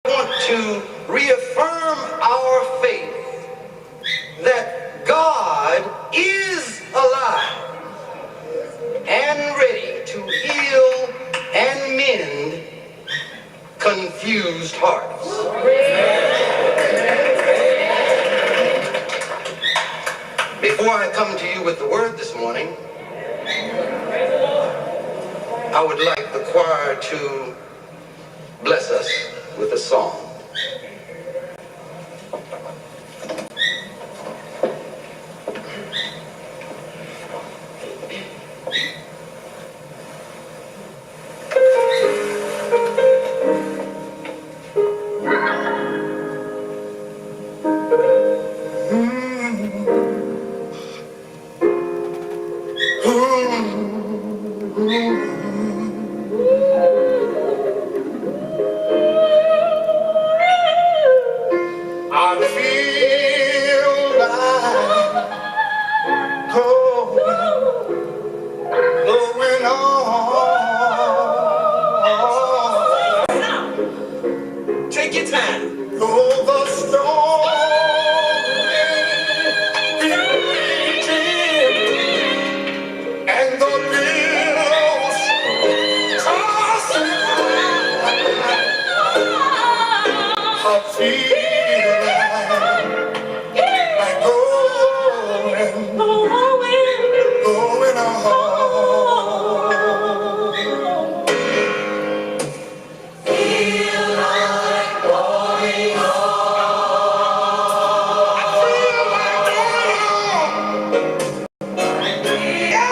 want to reaffirm our faith that God is alive and ready to heal and mend confused hearts. Before I come to you with the word this morning, I would like the choir to bless us with a song. I feel like going on. Take your time. Though the storm is raging and the billows tossing high, I feel going on. Feel like going on. I feel like going on. Yeah.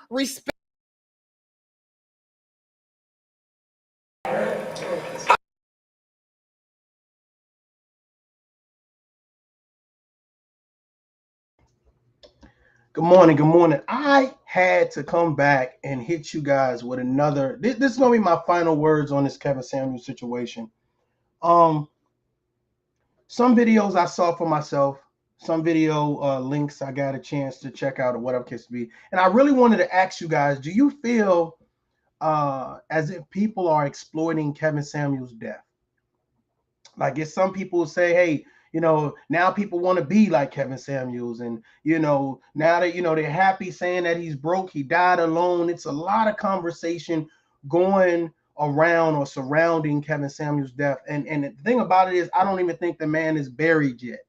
Respect. Good morning. Good morning. I had to come back and hit you guys with another. This is gonna be my final words on this Kevin Samuels situation. Some videos I saw for myself, some video links I got a chance to check out or whatever it case be, and I really wanted to ask you guys: do you feel as if people are exploiting Kevin Samuels' death? Like, if some people say, hey, now people want to be like Kevin Samuels, and now that they're happy saying that he's broke, he died alone. It's a lot of conversation going around or surrounding Kevin Samuels' death, and the thing about it is, I don't even think the man is buried yet.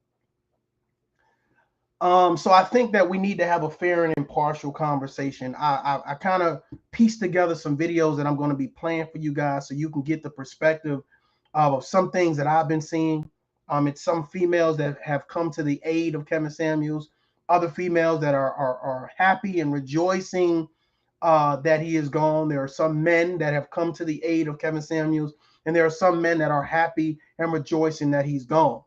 So I think that we need to have a fair and impartial conversation. I kind of pieced together some videos that I'm going to be playing for you guys so you can get the perspective of some things that I've been seeing. It's some females that have come to the aid of Kevin Samuels, other females that are happy and rejoicing that he is gone. There are some men that have come to the aid of Kevin Samuels, and there are some men that are happy and rejoicing that he's gone.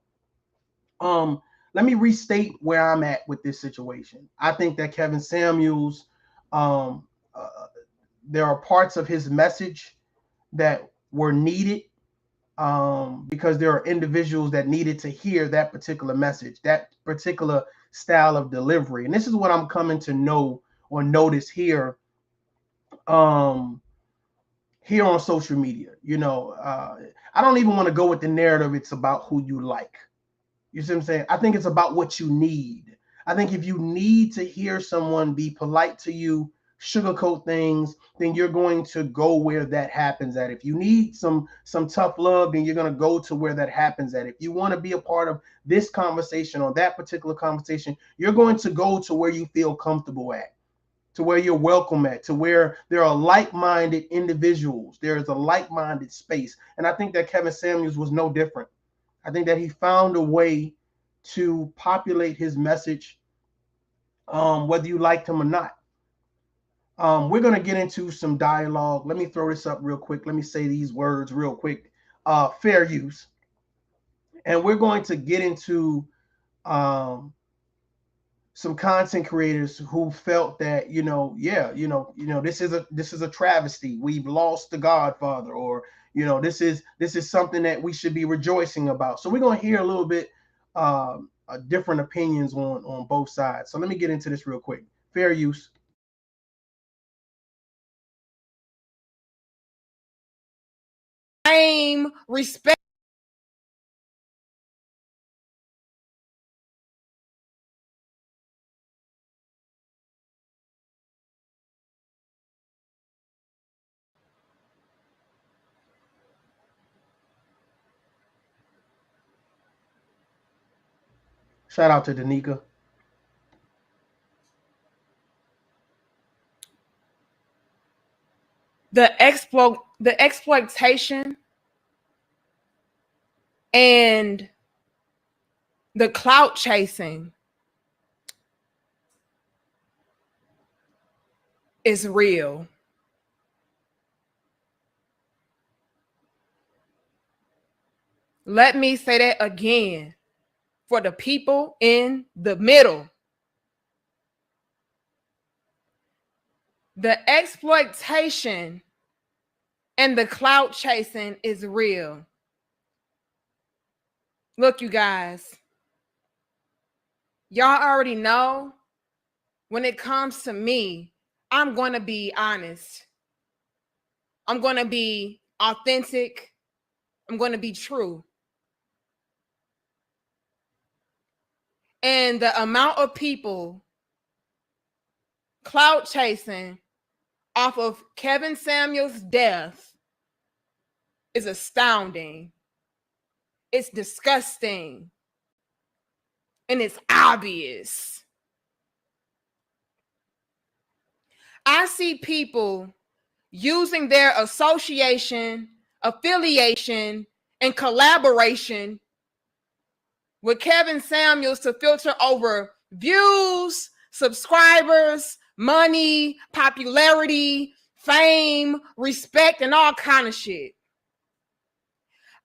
Let me restate where I'm at with this situation. I think that Kevin Samuels, there are parts of his message that were needed, because there are individuals that needed to hear that particular message, that particular style of delivery. And this is what I'm coming to know or notice here, here on social media. I don't even want to go with the narrative. It's about who you like. You see what I'm saying? I think it's about what you need. I think if you need to hear someone be polite to you, sugarcoat things, then you're going to go where that happens at. If you need some tough love, then you're going to go to where that happens at. If you want to be a part of this conversation or that particular conversation, you're going to go to where you feel comfortable at, to where you're welcome at, to where there are like-minded individuals. There is a like-minded space. And I think that Kevin Samuels was no different. I think that he found a way to populate his message, whether you liked him or not. We're going to get into some dialogue. Let me throw this up real quick. Let me say these words real quick. Fair use. And we're going to get into some content creators who felt that, this is a travesty. We've lost the Godfather, or this is something that we should be rejoicing about. So we're going to hear a little bit different opinions on both sides. So let me get into this real quick. Fair use. Fame, respect. Shout out to Danica. The exploitation and the clout chasing is real. Let me say that again for the people in the middle. The exploitation and the clout chasing is real. Look, you guys, y'all already know when it comes to me, I'm going to be honest. I'm going to be authentic. I'm going to be true. And the amount of people clout chasing off of Kevin Samuels' death is astounding. It's disgusting. And it's obvious. I see people using their association, affiliation, and collaboration with Kevin Samuels to filter over views, subscribers, money, popularity, fame, respect, and all kind of shit.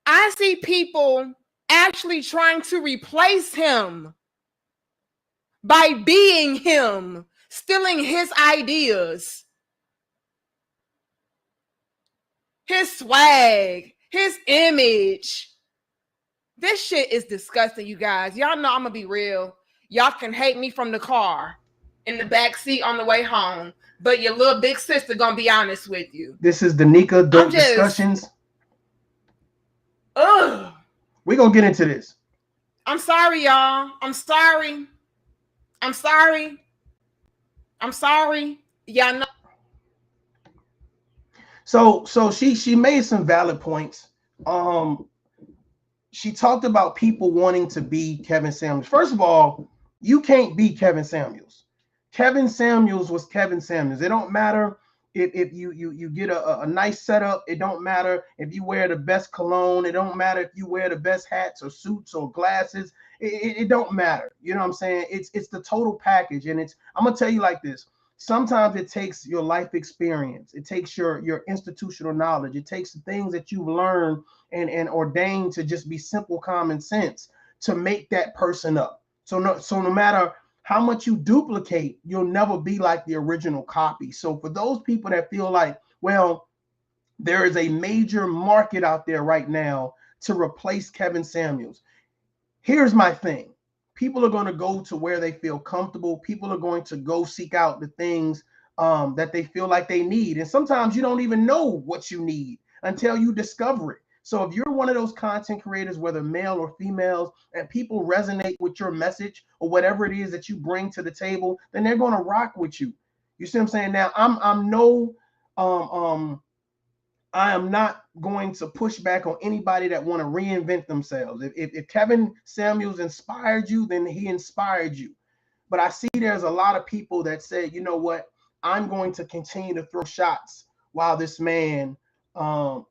I see people actually trying to replace him by being him, stealing his ideas, his swag, his image. This shit is disgusting, you guys. Y'all know I'm gonna be real. Y'all can hate me from the car in the back seat on the way home, but your little big sister gonna be honest with you. This is Danica Dope Discussions. Ugh. We're gonna get into this. I'm sorry, y'all. I'm sorry. Y'all know. So she made some valid points. She talked about people wanting to be Kevin Samuels. First of all, you can't be Kevin Samuels. Kevin Samuels was Kevin Samuels. It don't matter if you get a nice setup. It don't matter if you wear the best cologne. It don't matter if you wear the best hats or suits or glasses. It don't matter. You know what I'm saying? It's the total package. And I'm gonna tell you like this. Sometimes it takes your life experience. It takes your institutional knowledge. It takes the things that you've learned and ordained to just be simple common sense to make that person up. So no matter how much you duplicate, you'll never be like the original copy. So for those people that feel like, well, there is a major market out there right now to replace Kevin Samuels. Here's my thing. People are going to go to where they feel comfortable. People are going to go seek out the things that they feel like they need. And sometimes you don't even know what you need until you discover it. So if you're one of those content creators, whether male or females, and people resonate with your message or whatever it is that you bring to the table, then they're going to rock with you. You see what I'm saying? Now I'm no I am not going to push back on anybody that want to reinvent themselves. If Kevin Samuels inspired you, then he inspired you. But I see there's a lot of people that say, you know what, I'm going to continue to throw shots while this man,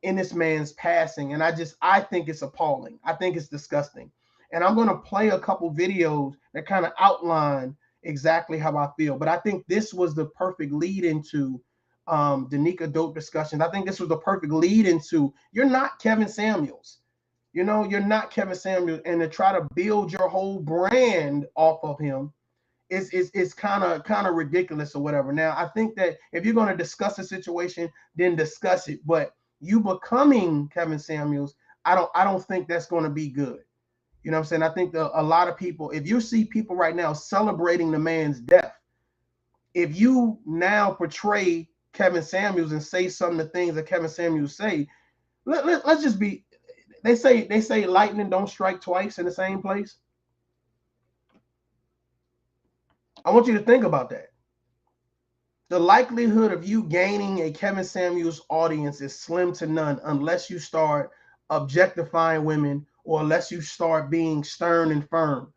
in this man's passing. And I think it's appalling. I think it's disgusting. And I'm going to play a couple videos that kind of outline exactly how I feel. But I think this was the perfect lead into Danica Dope discussions. I think this was the perfect lead into, you're not Kevin Samuels. You know, you're not Kevin Samuels. And to try to build your whole brand off of him is kind of ridiculous or whatever. Now, I think that if you're going to discuss a situation, then discuss it. But you becoming Kevin Samuels, I don't think that's going to be good. You know what I'm saying? I think a lot of people, if you see people right now celebrating the man's death, if you now portray Kevin Samuels and say some of the things that Kevin Samuels say, let's just be. They say lightning don't strike twice in the same place. I want you to think about that. The likelihood of you gaining a Kevin Samuels audience is slim to none unless you start objectifying women or unless you start being stern and firm.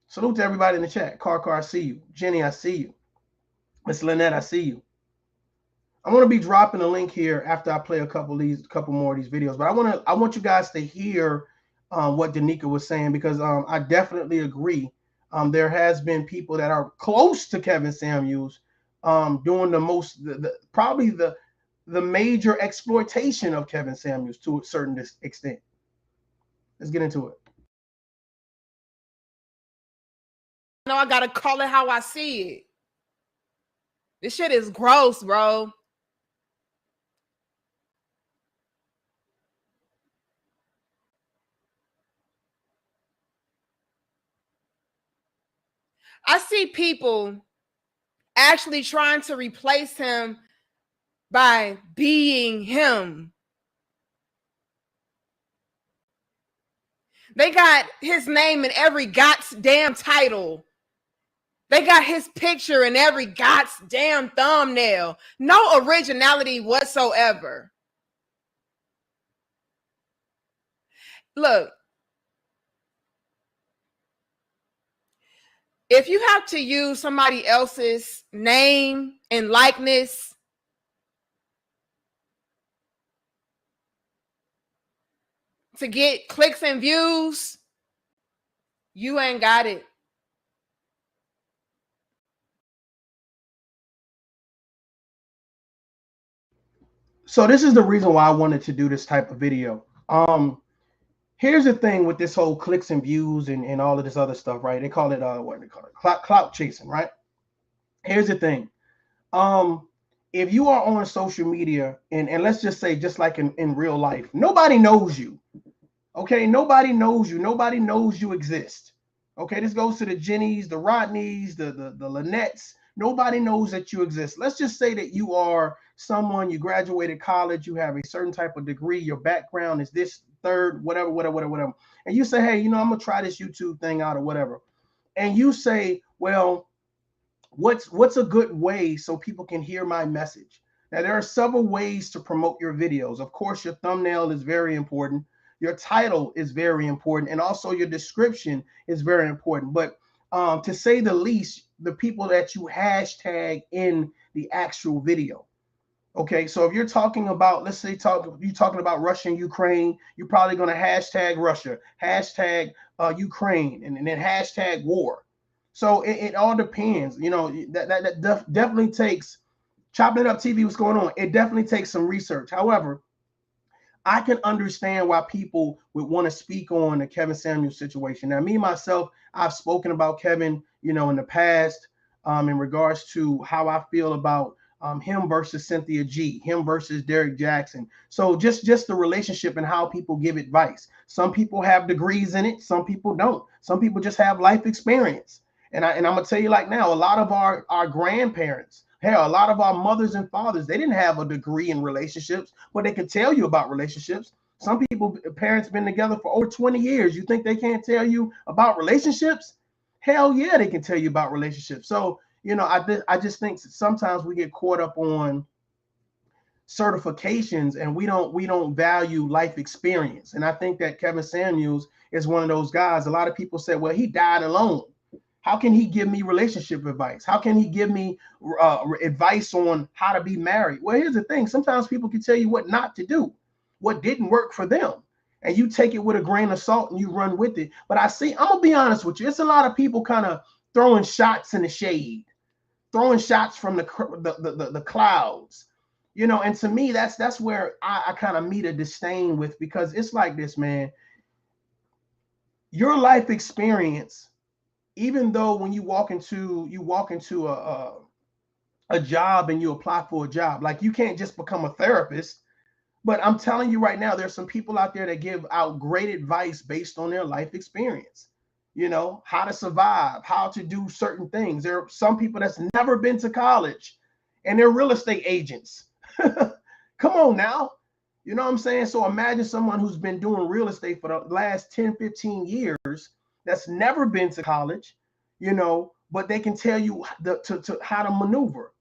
Salute to everybody in the chat. Car, I see you. Jenny, I see you. Miss Lynette, I see you. I'm going to be dropping a link here after I play a couple more of these videos. But I want you guys to hear what Danica was saying, because I definitely agree. There has been people that are close to Kevin Samuels doing probably the major exploitation of Kevin Samuels to a certain extent. Let's get into it. No, I gotta call it how I see it. This shit is gross, bro. I see people actually trying to replace him by being him. They got his name in every goddamn title. They got his picture in every goddamn thumbnail. No originality whatsoever. Look, if you have to use somebody else's name and likeness to get clicks and views, you ain't got it. So this is the reason why I wanted to do this type of video. Here's the thing with this whole clicks and views and all of this other stuff, right? They call it what do they call it? Clout chasing, right? Here's the thing. If you are on social media and let's just say, just like in real life, nobody knows you. Okay, nobody knows you. Nobody knows you exist. Okay, this goes to the Jennies, the Rodneys, the Lynnettes. Nobody knows that you exist. Let's just say that you are someone, you graduated college, you have a certain type of degree, your background is this, third, whatever. And you say, hey, I'm gonna try this YouTube thing out or whatever. And you say, well, what's a good way so people can hear my message? Now, there are several ways to promote your videos. Of course, your thumbnail is very important. Your title is very important. And also your description is very important. But to say the least, the people that you hashtag in the actual video. Okay, so if you're talking about, let's say you're talking about Russia and Ukraine, you're probably going to hashtag Russia, hashtag Ukraine, and then hashtag war. So it all depends. That definitely takes, chopping it up TV, what's going on. It definitely takes some research. However, I can understand why people would want to speak on the Kevin Samuels situation. Now, me, myself, I've spoken about Kevin, in the past in regards to how I feel about him versus Cynthia G, him versus Derek Jackson. So just the relationship and how people give advice. Some people have degrees in it. Some people don't. Some people just have life experience. And I'm going to tell you like now, a lot of our grandparents, hell, a lot of our mothers and fathers, they didn't have a degree in relationships, but they could tell you about relationships. Some people, parents been together for over 20 years. You think they can't tell you about relationships? Hell yeah, they can tell you about relationships. So, You know, I just think sometimes we get caught up on certifications and we don't value life experience. And I think that Kevin Samuels is one of those guys. A lot of people say, well, he died alone. How can he give me relationship advice? How can he give me advice on how to be married? Well, here's the thing. Sometimes people can tell you what not to do, what didn't work for them. And you take it with a grain of salt and you run with it. But I'm going to be honest with you. It's a lot of people kind of throwing shots in the shade, throwing shots from the clouds, you know. And to me, that's where I kind of meet a disdain with, because it's like this, man. Your life experience, even though when you walk into a job and you apply for a job, like you can't just become a therapist. But I'm telling you right now, there's some people out there that give out great advice based on their life experience. You know, how to survive, how to do certain things. There are some people that's never been to college and they're real estate agents. Come on now. You know what I'm saying? So imagine someone who's been doing real estate for the last 10, 15 years that's never been to college, you know, but they can tell you how to maneuver.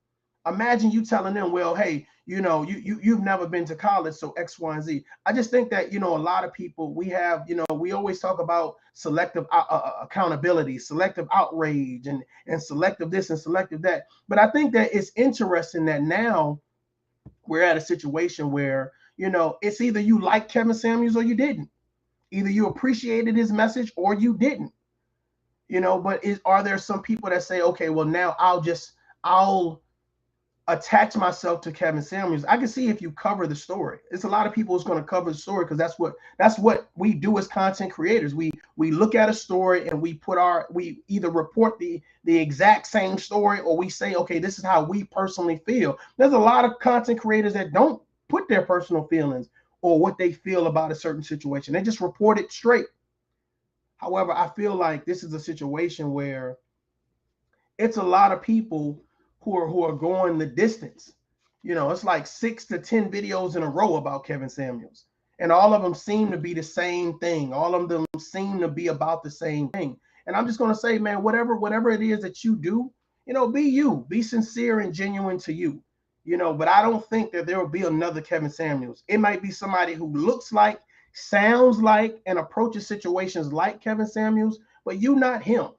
Imagine you telling them, well, hey, you know, you've never been to college, so X, Y, and Z. I just think that, you know, a lot of people, we have, you know, we always talk about selective accountability, selective outrage, and selective this and selective that. But I think that it's interesting that now we're at a situation where, you know, it's either you like Kevin Samuels or you didn't. Either you appreciated his message or you didn't. You know, but are there some people that say, okay, well, now I'll attach myself to Kevin Samuels? I can see if you cover the story. It's a lot of people who's going to cover the story because that's what we do as content creators. We look at a story and we either report the exact same story, or we say, okay, this is how we personally feel. There's a lot of content creators that don't put their personal feelings or what they feel about a certain situation. They just report it straight. However, I feel like this is a situation where it's a lot of people who are going the distance. You know, it's like 6 to 10 videos in a row about Kevin Samuels, and all of them seem to be the same thing. All of them seem to be about the same thing. And I'm just going to say, man, whatever it is that you do, you know, be you, be sincere and genuine to you, you know. But I don't think that there will be another Kevin Samuels. It might be somebody who looks like, sounds like, and approaches situations like Kevin Samuels, but you not him.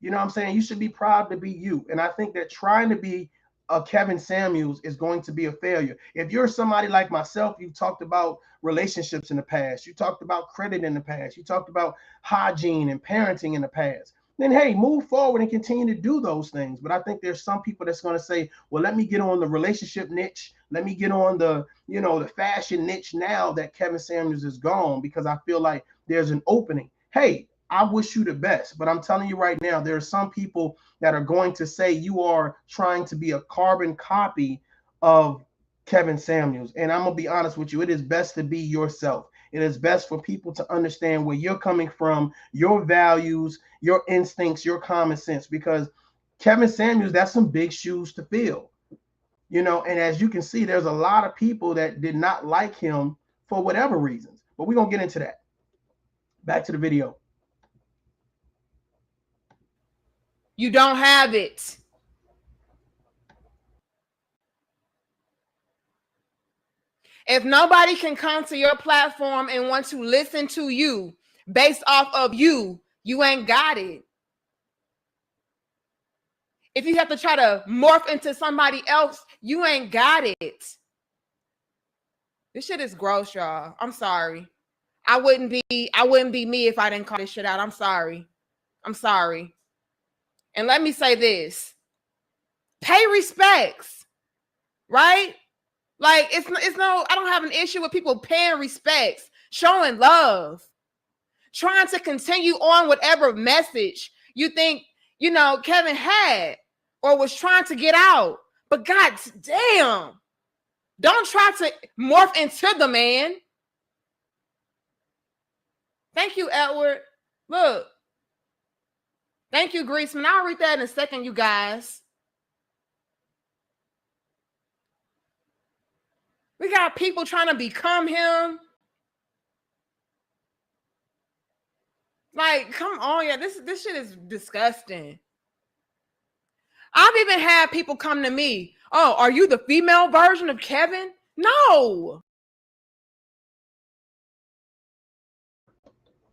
You know what I'm saying? You should be proud to be you. And I think that trying to be a Kevin Samuels is going to be a failure. If you're somebody like myself, you've talked about relationships in the past, you talked about credit in the past, you talked about hygiene and parenting in the past, then hey, move forward and continue to do those things. But I think there's some people that's going to say, well, let me get on the relationship niche. Let me get on the, you know, the fashion niche now that Kevin Samuels is gone, because I feel like there's an opening. Hey, I wish you the best, but I'm telling you right now, there are some people that are going to say you are trying to be a carbon copy of Kevin Samuels. And I'm going to be honest with you. It is best to be yourself. It is best for people to understand where you're coming from, your values, your instincts, your common sense, because Kevin Samuels, that's some big shoes to fill, you know. And as you can see, there's a lot of people that did not like him for whatever reasons, but we're going to get into that. Back to the video. You don't have it. If nobody can come to your platform and want to listen to you based off of you, you ain't got it. If you have to try to morph into somebody else, you ain't got it. This shit is gross, y'all. I'm sorry. I wouldn't be me if I didn't call this shit out. I'm sorry. And let me say this. Pay respects, right? Like, it's no, I don't have an issue with people paying respects, showing love, trying to continue on whatever message you think, you know, Kevin had or was trying to get out. But God damn, don't try to morph into the man. Thank you, Edward. Look. Thank you, Greaseman. I'll read that in a second, you guys. We got people trying to become him. Like, come on, yeah, this shit is disgusting. I've even had people come to me, oh, are you the female version of Kevin? No.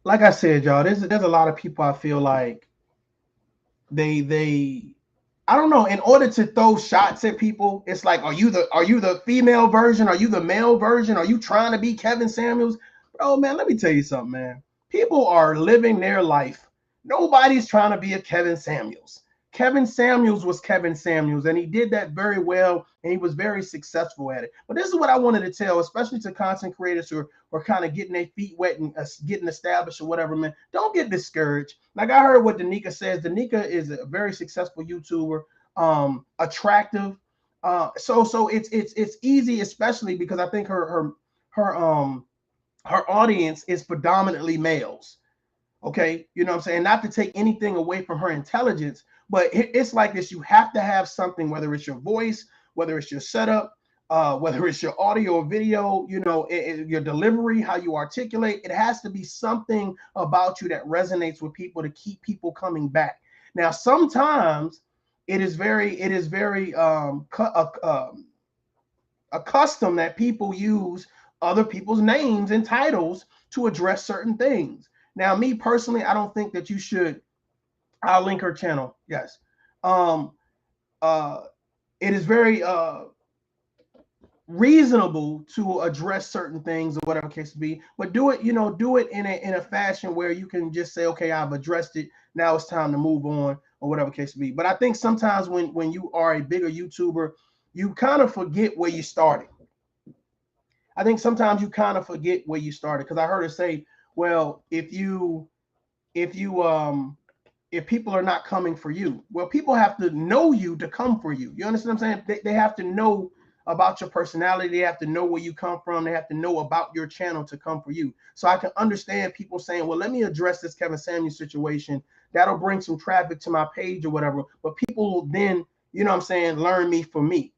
Like I said, y'all, there's a lot of people I feel like they I don't know, in order to throw shots at people, it's like, are you the female version? Are you the male version? Are you trying to be Kevin Samuels? Bro, man, let me tell you something, man. People are living their life. Nobody's trying to be a Kevin Samuels. Kevin Samuels was Kevin Samuels, and he did that very well, and he was very successful at it. But this is what I wanted to tell, especially to content creators who are kind of getting their feet wet and getting established or whatever, man. Don't get discouraged. Like I heard what Danica says. Danica is a very successful YouTuber, attractive. So it's easy, especially because I think her audience is predominantly males. Okay, you know what I'm saying? Not to take anything away from her intelligence, but it's like this. You have to have something, whether it's your voice, whether it's your setup, whether it's your audio or video, you know, your delivery, how you articulate. It has to be something about you that resonates with people to keep people coming back. Now, sometimes it is very accustomed that people use other people's names and titles to address certain things. Now, me personally, I don't think that you should. I'll link her channel. Yes. Um, it is very reasonable to address certain things or whatever case to be, but do it, do it in a fashion where you can just say, okay, I've addressed it. Now it's time to move on or whatever case to be. But I think sometimes when you are a bigger YouTuber, you kind of forget where you started. I think sometimes you kind of forget where you started, because I heard her say, well, if people are not coming for you, well, people have to know you to come for you. You understand what I'm saying? They have to know about your personality. They have to know where you come from. They have to know about your channel to come for you. So I can understand people saying, well, let me address this Kevin Samuels situation. That'll bring some traffic to my page or whatever. But people will then, you know what I'm saying, learn me for me.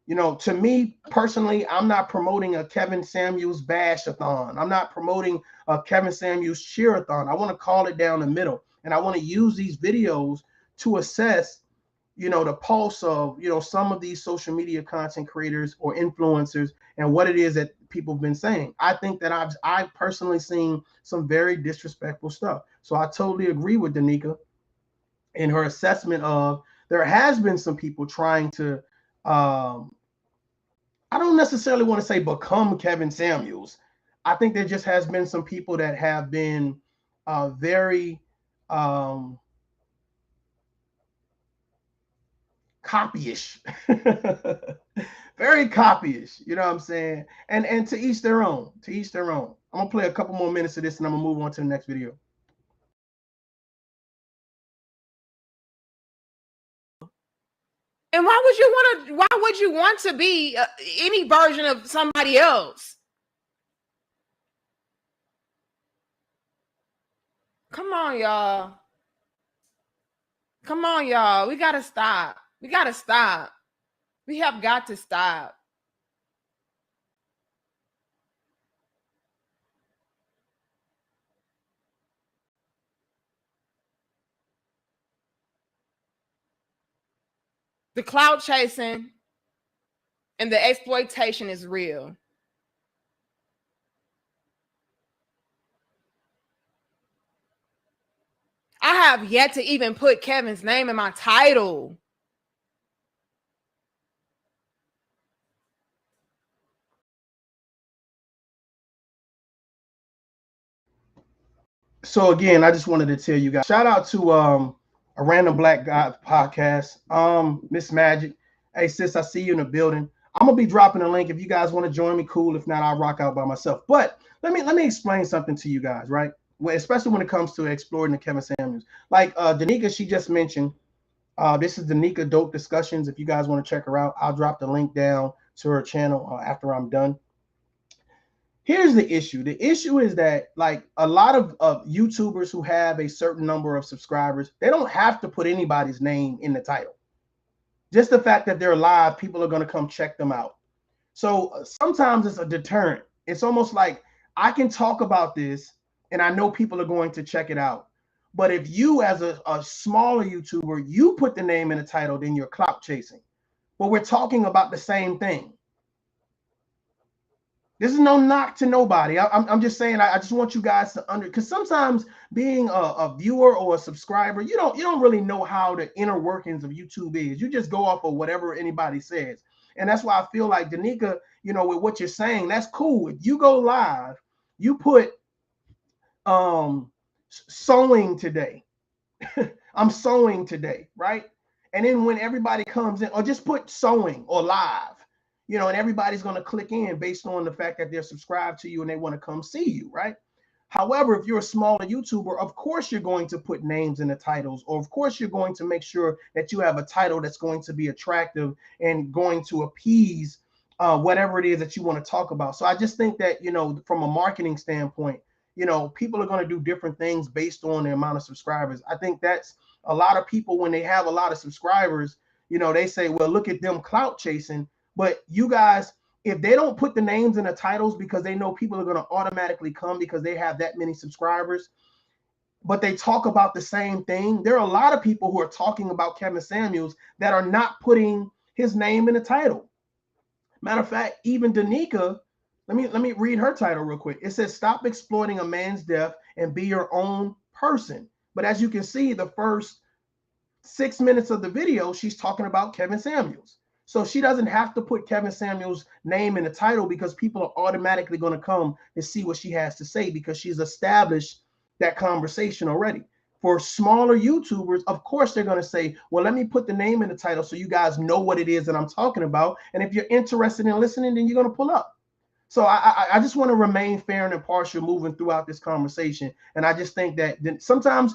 You know, to me personally, I'm not promoting a Kevin Samuels bash-a-thon. I'm not promoting a Kevin Samuels cheer-a-thon. I want to call it down the middle. And I want to use these videos to assess, the pulse of, some of these social media content creators or influencers and what it is that people have been saying. I think that I've personally seen some very disrespectful stuff. So I totally agree with Danica in her assessment of there has been some people trying to, I don't necessarily want to say become Kevin Samuels. I think there just has been some people that have been very copyish. Very copyish, you know what I'm saying? And to each their own, to each their own. I'm gonna play a couple more minutes of this and I'm gonna move on to the next video. And why would you want to be any version of somebody else? Come on, y'all. Come on, y'all. We gotta stop. We gotta stop. We have got to stop. The clout chasing and the exploitation is real. I have yet to even put Kevin's name in my title. So again, I just wanted to tell you guys, shout out to a random black guy podcast, Miss Magic. Hey sis, I see you in the building. I'm gonna be dropping a link if you guys want to join me. Cool. If not, I'll rock out by myself. But let me explain something to you guys, right? Especially when it comes to exploring the Kevin Samuels. Like Danica, she just mentioned. This is Danica Dope Discussions. If you guys want to check her out, I'll drop the link down to her channel after I'm done. Here's the issue. The issue is that, like, a lot of YouTubers who have a certain number of subscribers, they don't have to put anybody's name in the title. Just the fact that they're live, people are going to come check them out. So sometimes it's a deterrent. It's almost like I can talk about this and I know people are going to check it out. But if you, as a smaller YouTuber, you put the name in the title, then you're clout chasing. But we're talking about the same thing. This is no knock to nobody. I'm just saying, I just want you guys to because sometimes being a viewer or a subscriber, you don't really know how the inner workings of YouTube is. You just go off of whatever anybody says. And that's why I feel like, Danica, with what you're saying, that's cool. If you go live, you put sewing today. I'm sewing today, right? And then when everybody comes in, or just put sewing or live, and everybody's going to click in based on the fact that they're subscribed to you and they want to come see you, right? However, if you're a smaller YouTuber, of course you're going to put names in the titles, or of course you're going to make sure that you have a title that's going to be attractive and going to appease whatever it is that you want to talk about. So I just think that, from a marketing standpoint, people are going to do different things based on the amount of subscribers. I think that's a lot of people, when they have a lot of subscribers, they say, well, look at them clout chasing. But you guys, if they don't put the names in the titles because they know people are going to automatically come because they have that many subscribers, but they talk about the same thing, there are a lot of people who are talking about Kevin Samuels that are not putting his name in the title. Matter of fact, even Danica, let me read her title real quick. It says, "Stop exploiting a man's death and be your own person." But as you can see, the first 6 minutes of the video, she's talking about Kevin Samuels. So she doesn't have to put Kevin Samuels' name in the title because people are automatically going to come and see what she has to say because she's established that conversation already. For smaller YouTubers, of course, they're going to say, well, let me put the name in the title so you guys know what it is that I'm talking about. And if you're interested in listening, then you're going to pull up. So I just want to remain fair and impartial moving throughout this conversation. And I just think that sometimes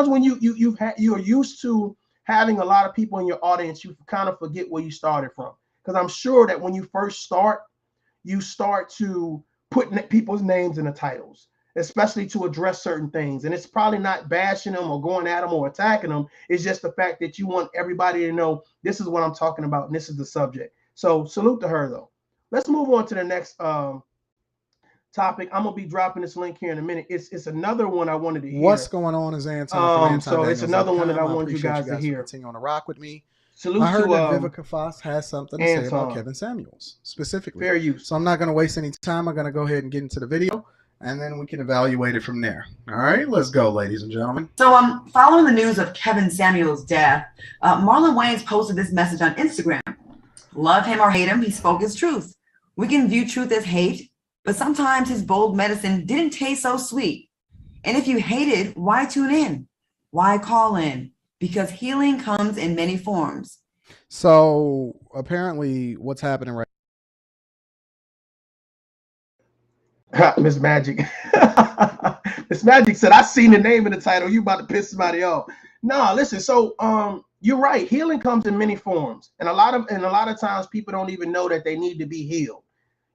when you are used to having a lot of people in your audience, you kind of forget where you started from. Because I'm sure that when you first start, you start to put people's names in the titles, especially to address certain things. And it's probably not bashing them or going at them or attacking them. It's just the fact that you want everybody to know this is what I'm talking about and this is the subject. So salute to her, though. Let's move on to the next topic. I'm gonna be dropping this link here in a minute. It's another one I wanted to hear. What's going on is Anton. So it's another one that I want you guys to hear. Continue on to rock with me. Salute I heard to that Vivica Fox has something to say about Kevin Samuels specifically. Fair use. So I'm not going to waste any time. I'm going to go ahead and get into the video, and then we can evaluate it from there. All right, let's go, ladies and gentlemen. So following the news of Kevin Samuels' death, Marlon Wayans posted this message on Instagram. Love him or hate him, he spoke his truth. We can view truth as hate, but sometimes his bold medicine didn't taste so sweet. And if you hated, why tune in? Why call in? Because healing comes in many forms. So apparently what's happening right Miss Magic. Miss Magic said, I seen the name in the title. You about to piss somebody off. No, listen. So you're right. Healing comes in many forms. And a lot of times people don't even know that they need to be healed.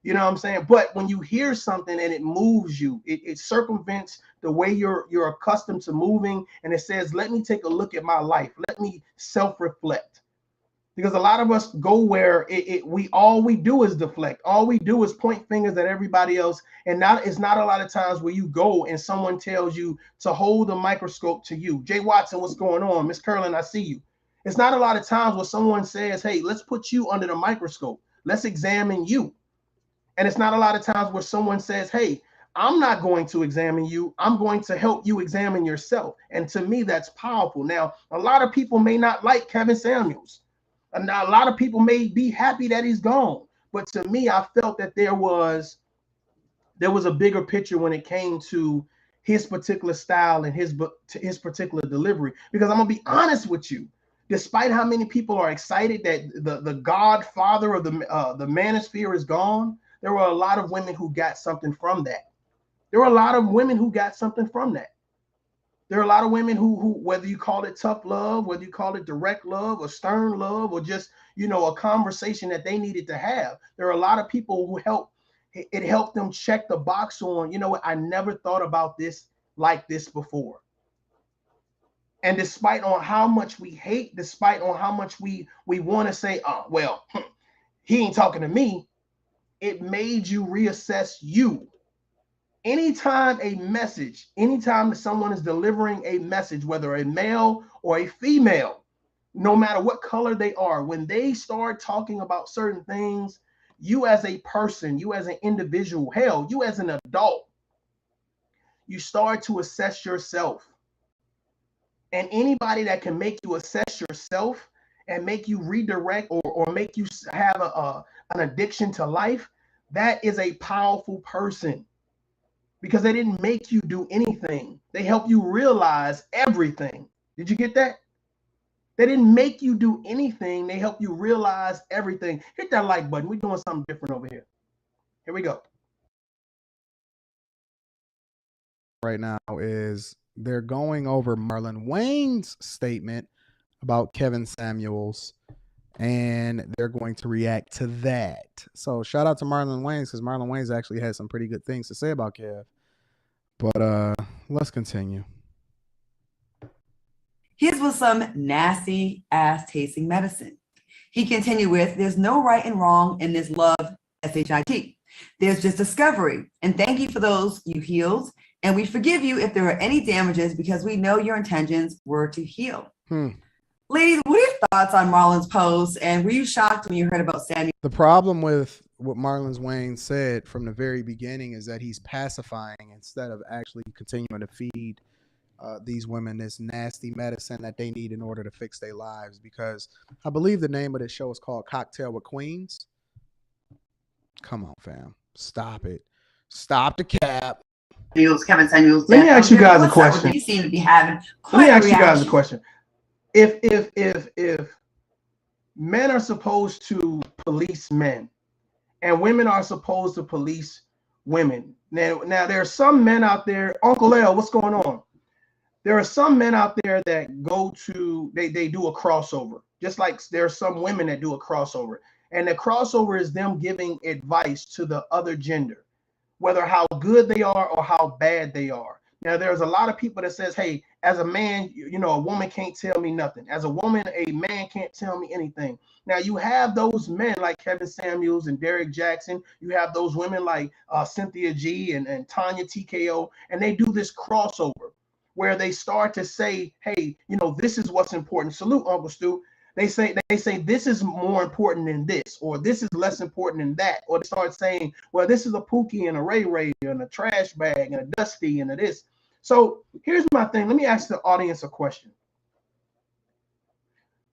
You know what I'm saying? But when you hear something and it moves you, it circumvents the way you're accustomed to moving. And it says, let me take a look at my life. Let me self-reflect. Because a lot of us go where all we do is deflect. All we do is point fingers at everybody else. And it's not a lot of times where you go and someone tells you to hold a microscope to you. Jay Watson, what's going on? Miss Curlin, I see you. It's not a lot of times where someone says, hey, let's put you under the microscope. Let's examine you. And it's not a lot of times where someone says, hey, I'm not going to examine you. I'm going to help you examine yourself. And to me, that's powerful. Now, a lot of people may not like Kevin Samuels. And now a lot of people may be happy that he's gone. But to me, I felt that there was a bigger picture when it came to his particular style and his particular delivery. Because I'm going to be honest with you. Despite how many people are excited that the godfather of the manosphere is gone, there were a lot of women who got something from that. There were a lot of women who got something from that. There are a lot of women who whether you call it tough love, whether you call it direct love or stern love, or just, a conversation that they needed to have. There are a lot of people who helped them check the box on, I never thought about this like this before. And despite on how much we hate, despite on how much we want to say, oh, well, he ain't talking to me, it made you reassess you. Anytime anytime someone is delivering a message, whether a male or a female, no matter what color they are, when they start talking about certain things, you as a person, you as an individual, hell, you as an adult, you start to assess yourself. And anybody that can make you assess yourself and make you redirect or make you have an addiction to life, that is a powerful person, because they didn't make you do anything. They help you realize everything. Did you get that? They didn't make you do anything. They help you realize everything. Hit that like button. We're doing something different over here. Here we go. Right now is they're going over Marlon Wayne's statement about Kevin Samuels, and they're going to react to that. So shout out to Marlon Wayans, because Marlon Wayans actually had some pretty good things to say about Kev. But let's continue. His was some nasty ass tasting medicine. He continued with, there's no right and wrong in this love, SHIT. There's just discovery. And thank you for those you healed. And we forgive you if there were any damages, because we know your intentions were to heal. Ladies, what are your thoughts on Marlon's post? And were you shocked when you heard about Samuel? The problem with what Marlon Wayans said from the very beginning is that he's pacifying instead of actually continuing to feed these women this nasty medicine that they need in order to fix their lives. Because I believe the name of the show is called Cocktail with Queens. Come on, fam. Stop it. Stop the cap. Kevin Samuels. Let me ask you guys a question. You seem to be having Let me ask you guys a question. If men are supposed to police men and women are supposed to police women, now there are some men out there, Uncle L, what's going on? There are some men out there that go to, they do a crossover, just like there are some women that do a crossover. And the crossover is them giving advice to the other gender, whether how good they are or how bad they are. Now, there's a lot of people that says, hey, as a man, a woman can't tell me nothing. As a woman, a man can't tell me anything. Now, you have those men like Kevin Samuels and Derek Jackson. You have those women like Cynthia G and Tanya TKO, and they do this crossover where they start to say, hey, this is what's important. Salute, Uncle Stu. They say this is more important than this, or this is less important than that. Or they start saying, well, this is a Pookie and a Ray Ray and a trash bag and a Dusty and a this. So here's my thing. Let me ask the audience a question.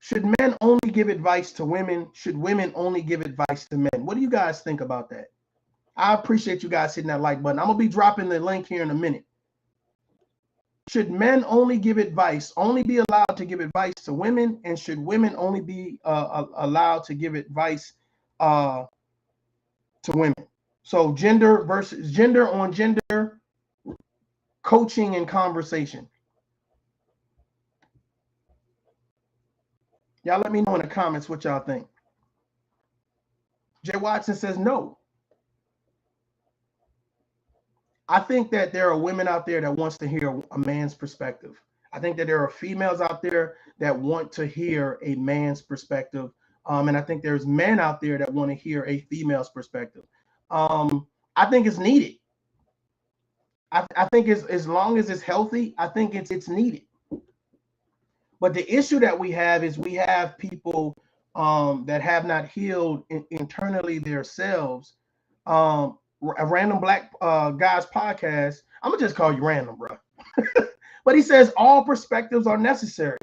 Should men only give advice to women? Should women only give advice to men? What do you guys think about that? I appreciate you guys hitting that like button. I'm going to be dropping the link here in a minute. Should men only give advice, only be allowed to give advice to women? And should women only be allowed to give advice to women? So gender on gender, coaching and conversation. Y'all let me know in the comments what y'all think. Jay Watson says no. I think that there are women out there that wants to hear a man's perspective. I think that there are females out there that want to hear a man's perspective. And I think there's men out there that want to hear a female's perspective. I think it's needed. I think as long as it's healthy, I think it's needed. But the issue that we have is we have people that have not healed internally themselves. A Random Black Guys podcast. I'm gonna just call you Random, bro. But he says all perspectives are necessary.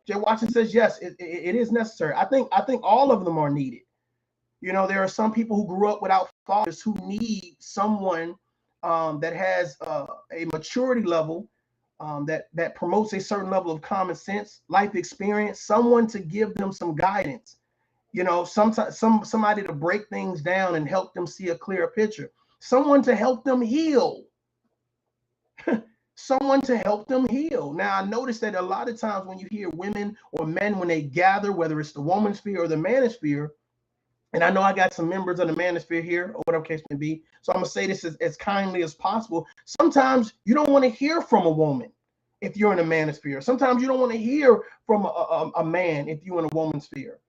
Jay Watson says yes, it is necessary. I think all of them are needed. There are some people who grew up without fathers who need someone that has a maturity level that promotes a certain level of common sense, life experience, someone to give them some guidance. Somebody to break things down and help them see a clearer picture. Someone to help them heal. Someone to help them heal. Now, I noticed that a lot of times when you hear women or men, when they gather, whether it's the womansphere or the manosphere, and I know I got some members of the manosphere here, or whatever case may be, so I'm going to say this as kindly as possible. Sometimes you don't want to hear from a woman if you're in a manosphere. Sometimes you don't want to hear from a man if you're in a woman's sphere.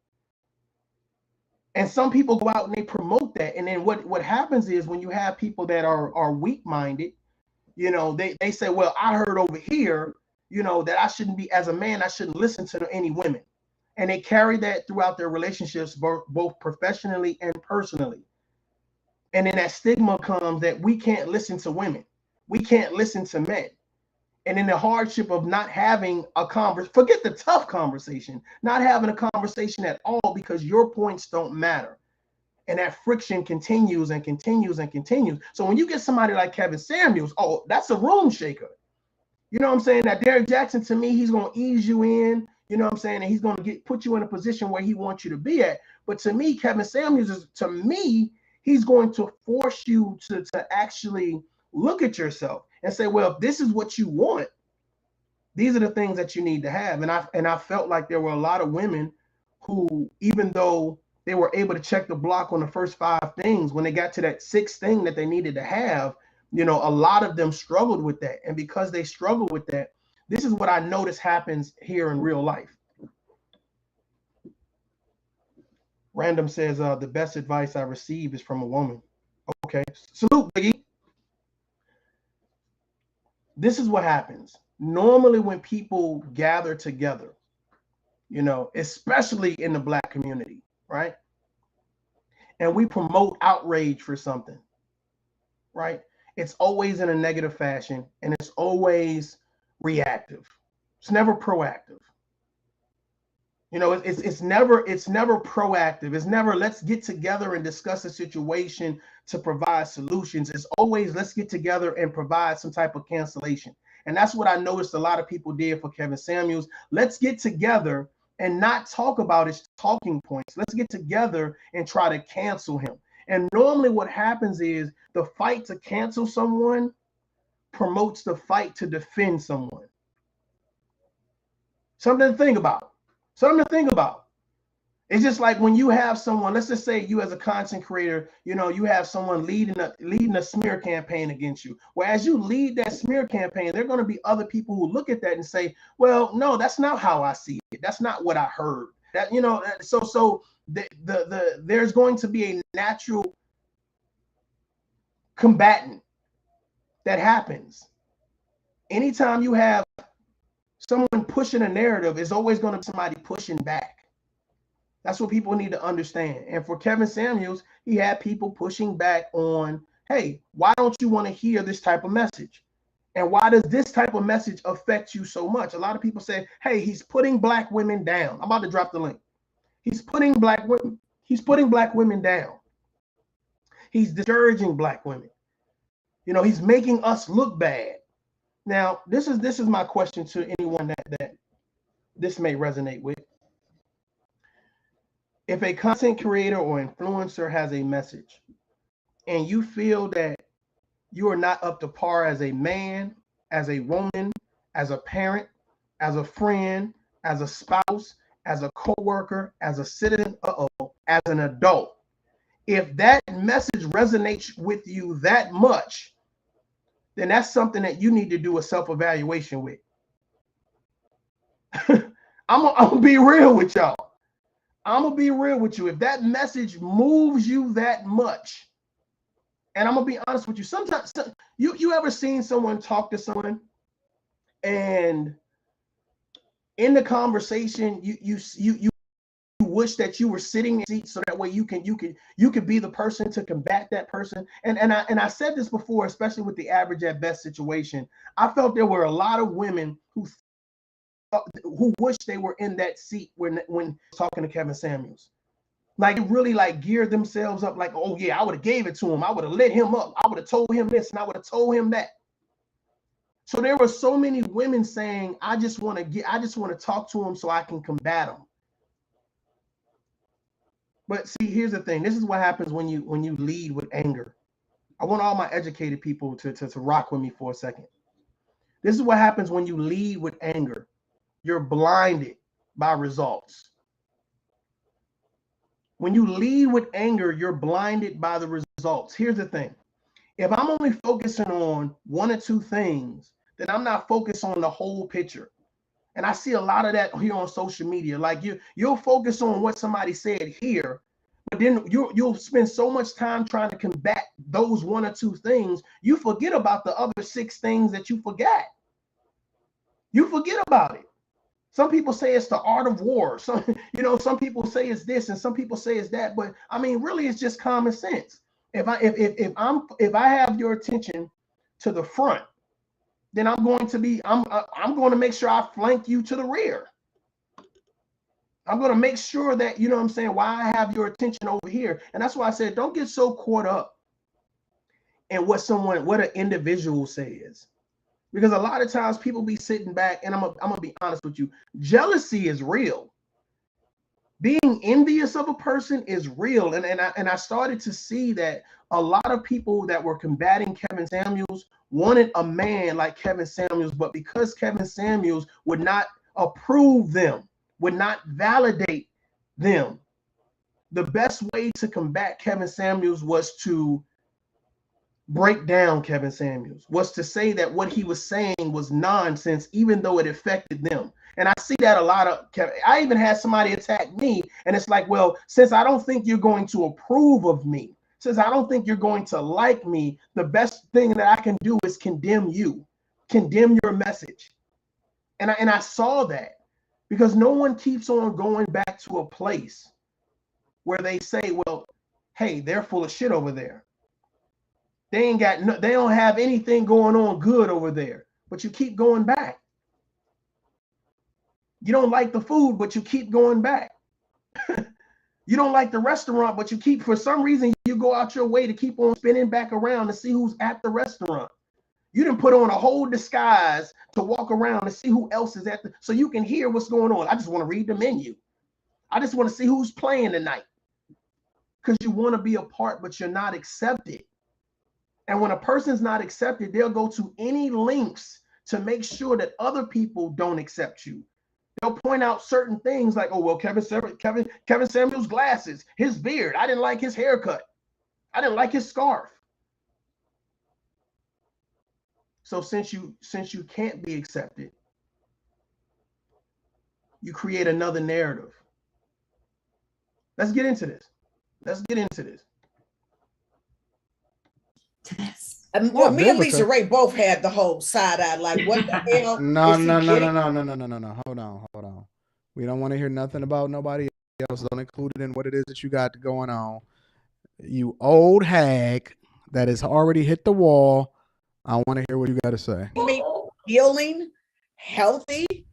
And some people go out and they promote that. And then what happens is when you have people that are weak-minded, You know, they say, well, I heard over here, you know, that I shouldn't be, as a man, I shouldn't listen to any women. And they carry that throughout their relationships, both professionally and personally. And then that stigma comes that we can't listen to women. We can't listen to men. And then the hardship of not having a conversation, forget the tough conversation, not having a conversation at all because your points don't matter. And that friction continues and continues and continues. So when you get somebody like Kevin Samuels, oh, that's a room shaker. You know what I'm saying? That Derrick Jackson, to me, he's going to ease you in. You know what I'm saying? And he's going to put you in a position where he wants you to be at. But to me, Kevin Samuels is, to me, he's going to force you to actually look at yourself and say, well, if this is what you want, these are the things that you need to have. And I felt like there were a lot of women who, even though they were able to check the block on the first 5 things, when they got to that 6th thing that they needed to have, you know, a lot of them struggled with that. And because they struggled with that, this is what I notice happens here in real life. Random says, the best advice I receive is from a woman. Okay. Salute, Biggie. This is what happens. Normally when people gather together, you know, especially in the Black community, right? And we promote outrage for something, right? It's always in a negative fashion, and it's always reactive. It's never proactive. You know, it's never proactive. It's never let's get together and discuss a situation to provide solutions. It's always let's get together and provide some type of cancellation. And that's what I noticed a lot of people did for Kevin Samuels. Let's get together and not talk about his talking points. Let's get together and try to cancel him. And normally what happens is the fight to cancel someone promotes the fight to defend someone. Something to think about. Something to think about. It's just like when you have someone, let's just say you as a content creator, you know, you have someone leading a smear campaign against you. Whereas you lead that smear campaign, there are going to be other people who look at that and say, well, no, that's not how I see it. That's not what I heard. That, you know, so there's going to be a natural combatant that happens. Anytime you have someone pushing a narrative, is always going to be somebody pushing back. That's what people need to understand. And for Kevin Samuels, he had people pushing back on, hey, why don't you want to hear this type of message? And why does this type of message affect you so much? A lot of people say, hey, he's putting Black women down. I'm about to drop the link. He's putting Black women down. He's discouraging Black women. You know, he's making us look bad. Now, this is my question to anyone that this may resonate with. If a content creator or influencer has a message and you feel that you are not up to par as a man, as a woman, as a parent, as a friend, as a spouse, as a coworker, as a citizen, as an adult, if that message resonates with you that much, then that's something that you need to do a self-evaluation with. I'm gonna be real with y'all. I'm gonna be real with you. If that message moves you that much, and I'm gonna be honest with you, sometimes you ever seen someone talk to someone, and in the conversation, you wish that you were sitting in the seat so that way you could be the person to combat that person. And I said this before, especially with the average at best situation. I felt there were a lot of women who wish they were in that seat when talking to Kevin Samuels. Like really like geared themselves up like, oh yeah, I would have gave it to him. I would have lit him up. I would have told him this and I would have told him that. So there were so many women saying, I just want to talk to him so I can combat him. But see, here's the thing. This is what happens when you lead with anger. I want all my educated people to rock with me for a second. This is what happens when you lead with anger. You're blinded by results. When you lead with anger, you're blinded by the results. Here's the thing. If I'm only focusing on one or two things, then I'm not focused on the whole picture. And I see a lot of that here on social media. Like you'll focus on what somebody said here, But then you'll spend so much time trying to combat those one or two things, you forget about the other 6 things that you forgot. You forget about it. Some people say it's the art of war. Some people say it's this, and some people say it's that. But I mean, really, it's just common sense. If I have your attention to the front, then I'm going to make sure I flank you to the rear. I'm going to make sure that, you know what I'm saying, why I have your attention over here. And that's why I said, don't get so caught up in what an individual says. Because a lot of times people be sitting back, and I'm going to be honest with you. Jealousy is real. Being envious of a person is real. And I started to see that a lot of people that were combating Kevin Samuels wanted a man like Kevin Samuels, but because Kevin Samuels would not approve them, would not validate them, the best way to combat Kevin Samuels was to break down Kevin Samuels, was to say that what he was saying was nonsense, even though it affected them. And I see that a lot of, I even had somebody attack me, and it's like, well, since I don't think you're going to approve of me, since I don't think you're going to like me, the best thing that I can do is condemn you, condemn your message. And I saw that, because no one keeps on going back to a place where they say, well, hey, they're full of shit over there. They don't have anything going on good over there, but you keep going back. You don't like the food, but you keep going back. You don't like the restaurant, but for some reason, you go out your way to keep on spinning back around to see who's at the restaurant. You didn't put on a whole disguise to walk around and see who else is so you can hear what's going on. I just want to read the menu. I just want to see who's playing tonight. Because you want to be a part, but you're not accepted. And when a person's not accepted, they'll go to any lengths to make sure that other people don't accept you. They'll point out certain things like, oh, well, Kevin Samuels' glasses, his beard. I didn't like his haircut. I didn't like his scarf. So since you can't be accepted, you create another narrative. Let's get into this. Well, me and Lisa Ray both had the whole side eye, like, what the hell? No. Hold on. We don't want to hear nothing about nobody else. Don't include it in what it is that you got going on. You old hag that has already hit the wall. I want to hear what you got to say. Healing, healthy.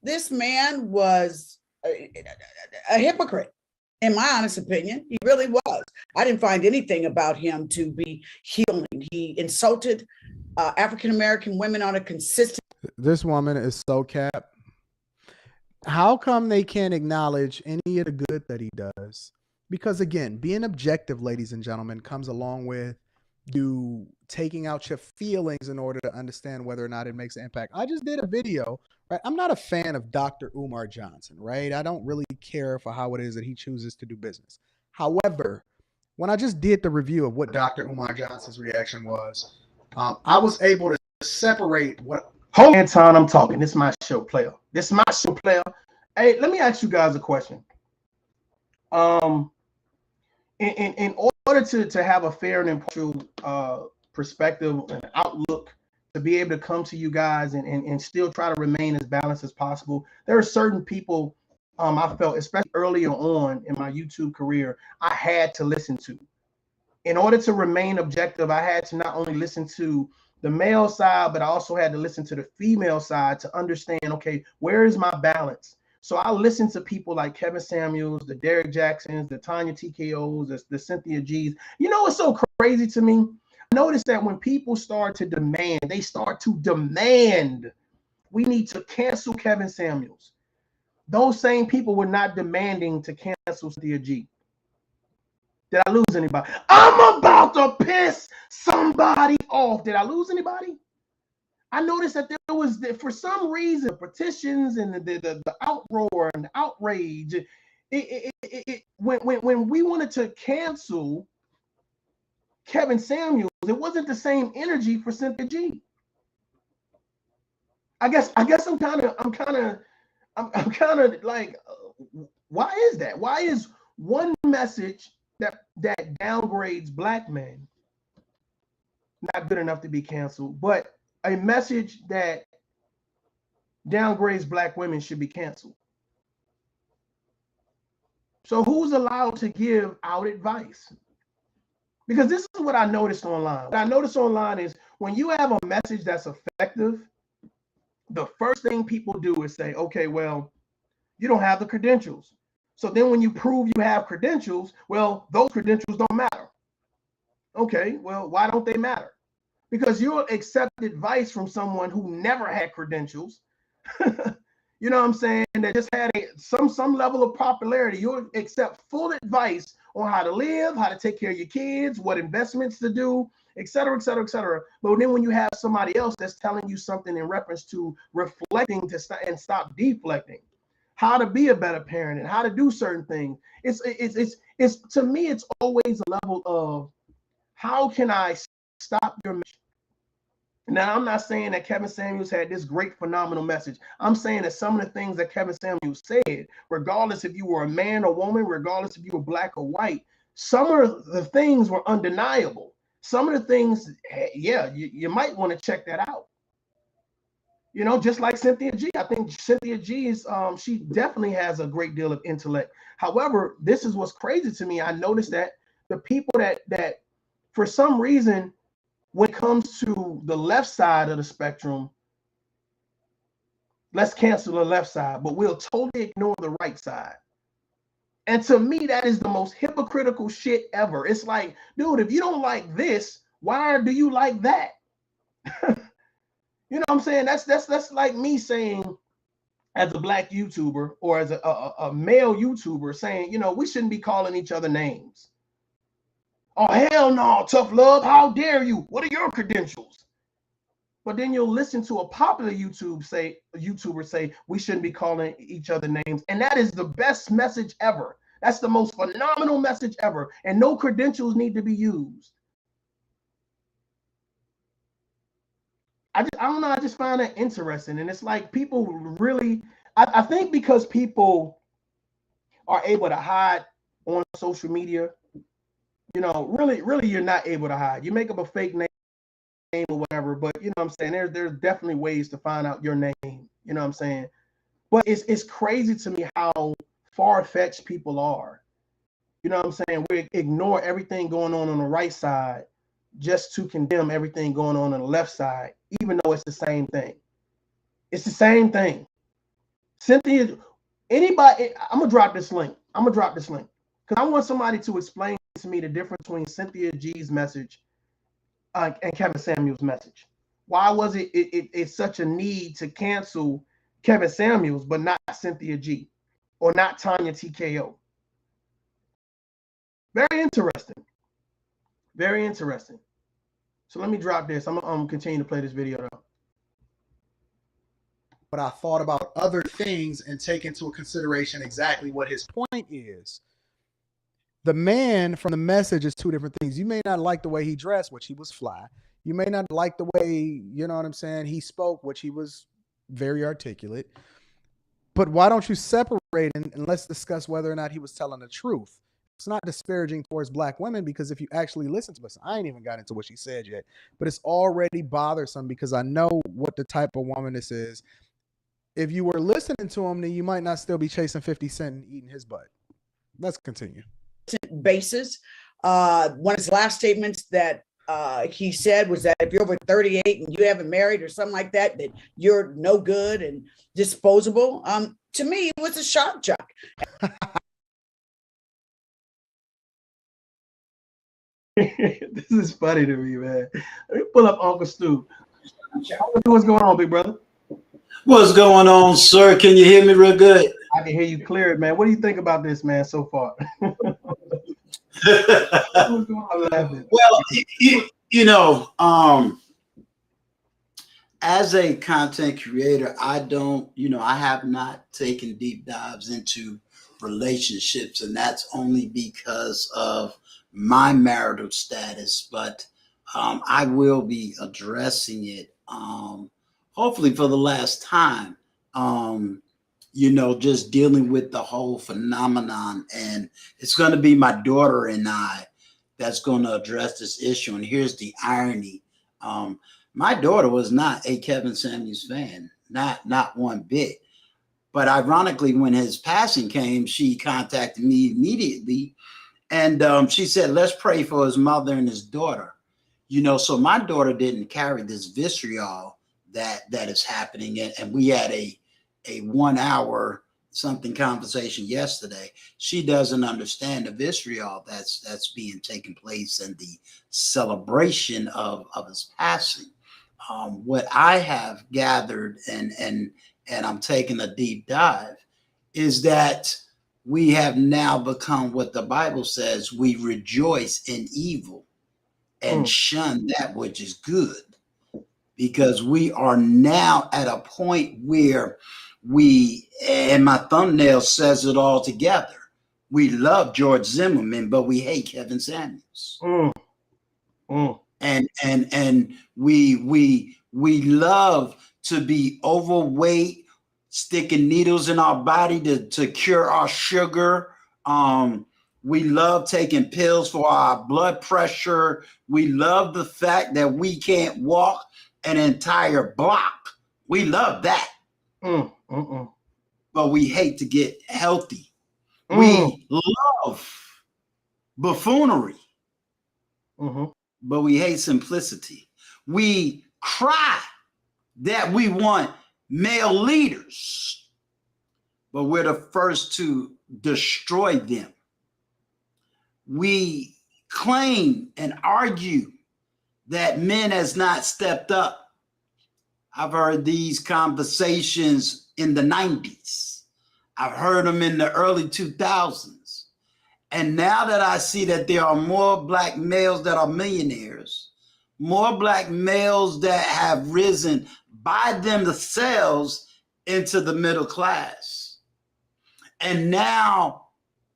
This man was a hypocrite, in my honest opinion. He really was. I didn't find anything about him to be healing. He insulted African-American women on a consistent. This woman is so capped. How come they can't acknowledge any of the good that he does? Because again, being objective, ladies and gentlemen, comes along with you taking out your feelings in order to understand whether or not it makes an impact. I just did a video, right? I'm not a fan of Dr. Umar Johnson, right? I don't really care for how it is that he chooses to do business. However, when I just did the review of what Dr. Umar Johnson's reaction was, I was able to separate what. Hold on, Anton, I'm talking. This is my show, player. Hey, let me ask you guys a question. In order to have a fair and impartial perspective and outlook, to be able to come to you guys and still try to remain as balanced as possible, there are certain people I felt, especially earlier on in my YouTube career, I had to listen to. In order to remain objective, I had to not only listen to the male side, but I also had to listen to the female side to understand, okay, where is my balance? So I listened to people like Kevin Samuels, the Derek Jacksons, the Tanya TKOs, the Cynthia G's. You know what's so crazy to me? I noticed that when people start to demand, we need to cancel Kevin Samuels. Those same people were not demanding to cancel Cynthia G. Did I lose anybody? I'm about to piss somebody off. Did I lose anybody? I noticed that there was, for some reason, petitions and the outroar and the outrage. When we wanted to cancel Kevin Samuels, it wasn't the same energy for Cynthia G. I guess I'm kind of like, why is that? Why one message that downgrades black men, not good enough to be canceled, but a message that downgrades black women should be canceled. So who's allowed to give out advice? Because this is what I noticed online. What I noticed online is when you have a message that's effective, the first thing people do is say, okay, well, you don't have the credentials. So then when you prove you have credentials, well, those credentials don't matter. Okay, well, why don't they matter? Because you'll accept advice from someone who never had credentials. You know what I'm saying? That just had some level of popularity. You'll accept full advice on how to live, how to take care of your kids, what investments to do, et cetera, et cetera, et cetera. But then when you have somebody else that's telling you something in reference to reflecting and stop deflecting, how to be a better parent and how to do certain things, it's to me, it's always a level of how can I stop your message? Now, I'm not saying that Kevin Samuels had this great, phenomenal message. I'm saying that some of the things that Kevin Samuels said, regardless if you were a man or woman, regardless if you were black or white, some of the things were undeniable. Some of the things, yeah, you might want to check that out. You know, just like Cynthia G. I think Cynthia G is, she definitely has a great deal of intellect. However, this is what's crazy to me. I noticed that the people that for some reason, when it comes to the left side of the spectrum, let's cancel the left side, but we'll totally ignore the right side. And to me, that is the most hypocritical shit ever. It's like, dude, if you don't like this, why do you like that? You know what I'm saying? That's like me saying, as a black YouTuber or as a male YouTuber saying, you know, we shouldn't be calling each other names. Oh, hell no, ToughLove, how dare you? What are your credentials? But then you'll listen to a popular YouTuber say we shouldn't be calling each other names. And that is the best message ever. That's the most phenomenal message ever. And no credentials need to be used. I don't know. I just find that interesting. And it's like people really, I think because people are able to hide on social media, you know, really, you're not able to hide. You make up a fake name or whatever, but you know what I'm saying? There's definitely ways to find out your name. You know what I'm saying? But it's crazy to me how far-fetched people are. You know what I'm saying? We ignore everything going on the right side just to condemn everything going on the left side, even though it's the same thing. It's the same thing. Cynthia, anybody, I'm gonna drop this link. Because I want somebody to explain to me the difference between Cynthia G's message and Kevin Samuels' message. Why was it's such a need to cancel Kevin Samuels, but not Cynthia G or not Tanya TKO? Very interesting. Very interesting. So let me drop this. I'm gonna continue to play this video though. But I thought about other things and take into consideration exactly what his point is. The man from the message is two different things. You may not like the way he dressed, which he was fly. You may not like the way, you know what I'm saying, he spoke, which he was very articulate. But why don't you separate and let's discuss whether or not he was telling the truth? It's not disparaging towards black women, because if you actually listen to us, I ain't even got into what she said yet, but it's already bothersome because I know what the type of woman this is. If you were listening to him, then you might not still be chasing 50 Cent and eating his butt. Let's continue. Basis. One of his last statements that he said was that if you're over 38 and you haven't married or something like that, that you're no good and disposable. To me, it was a shock jock. This is funny to me, man. Let me pull up Uncle Stu. What's going on, big brother? What's going on, sir? Can you hear me real good? I can hear you clear, man. What do you think about this, man, so far? Well, you know, as a content creator, I don't, I have not taken deep dives into relationships, and that's only because of my marital status. But I will be addressing it, hopefully for the last time. just dealing with the whole phenomenon. And it's going to be my daughter and I that's going to address this issue. And here's the irony. My daughter was not a Kevin Samuels fan, not one bit. But ironically, when his passing came, she contacted me immediately. And she said, let's pray for his mother and his daughter. So my daughter didn't carry this vitriol that is happening. And we had a 1 hour something conversation yesterday. She doesn't understand the vitriol that's being taken place and the celebration of his passing. What I have gathered and I'm taking a deep dive is that we have now become what the Bible says, we rejoice in evil and shun that which is good, because we are now at a point where and my thumbnail says it all together, we love George Zimmerman, but we hate Kevin Samuels. And we love to be overweight, sticking needles in our body to cure our sugar. We love taking pills for our blood pressure. We love the fact that we can't walk an entire block. We love that. But we hate to get healthy. We love buffoonery. But we hate simplicity. We cry that we want male leaders, but we're the first to destroy them. We claim and argue that men has not stepped up. I've heard these conversations in the 90s. I've heard them in the early 2000s. And now that I see that there are more black males that are millionaires, more black males that have risen by themselves into the middle class. And now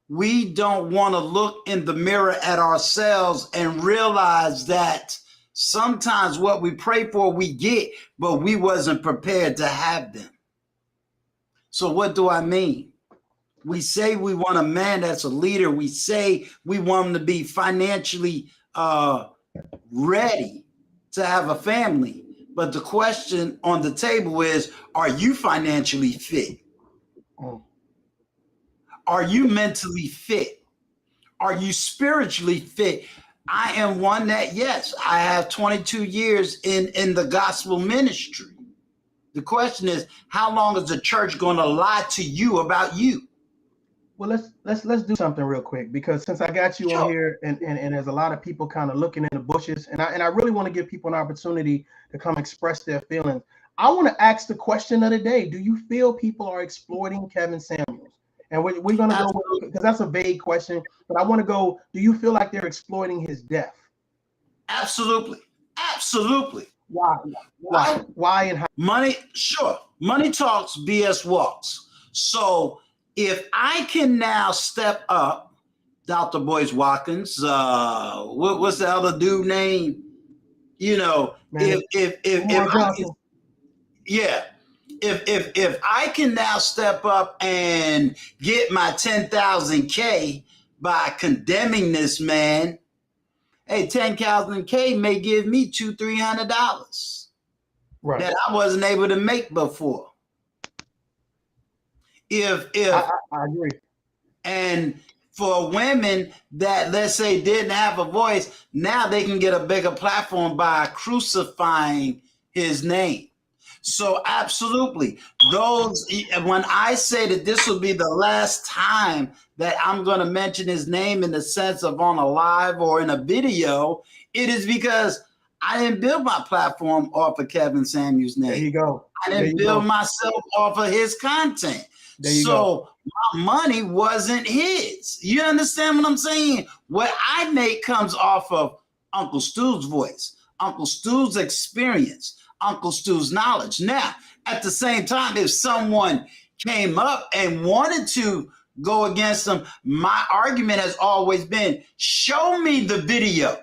we don't want to look in the mirror at ourselves and realize that sometimes what we pray for, we get, but we wasn't prepared to have them. So what do I mean? We say we want a man that's a leader. We say we want him to be financially ready to have a family. But the question on the table is, are you financially fit? Are you mentally fit? Are you spiritually fit? I am one that, yes, I have 22 years in the gospel ministry. The question is, how long is the church going to lie to you about you? Well, let's do something real quick, because since I got you on here and there's a lot of people kind of looking in the bushes, and I really want to give people an opportunity to come express their feelings. I want to ask the question of the day. Do you feel people are exploiting Kevin Samuels? And we're going to go with, because that's a vague question, but I want to go, do you feel like they're exploiting his death? Absolutely. Absolutely. Why and how? Money, sure. Money talks, BS walks. So if I can now step up, Dr. Boyce Watkins, what's the other dude name? If I can now step up and get my 10,000 K by condemning this man, hey, 10,000 K may give me $200-$300 that I wasn't able to make before. If I agree. And for women that, let's say, didn't have a voice, now they can get a bigger platform by crucifying his name. So absolutely, when I say that this will be the last time that I'm going to mention his name in the sense of on a live or in a video, it is because I didn't build my platform off of Kevin Samuels' name. There you go. I didn't build myself off of his content. So my money wasn't his. You understand what I'm saying? What I make comes off of Uncle Stu's voice, Uncle Stu's experience, Uncle Stu's knowledge. Now, at the same time, if someone came up and wanted to go against them, my argument has always been, show me the video.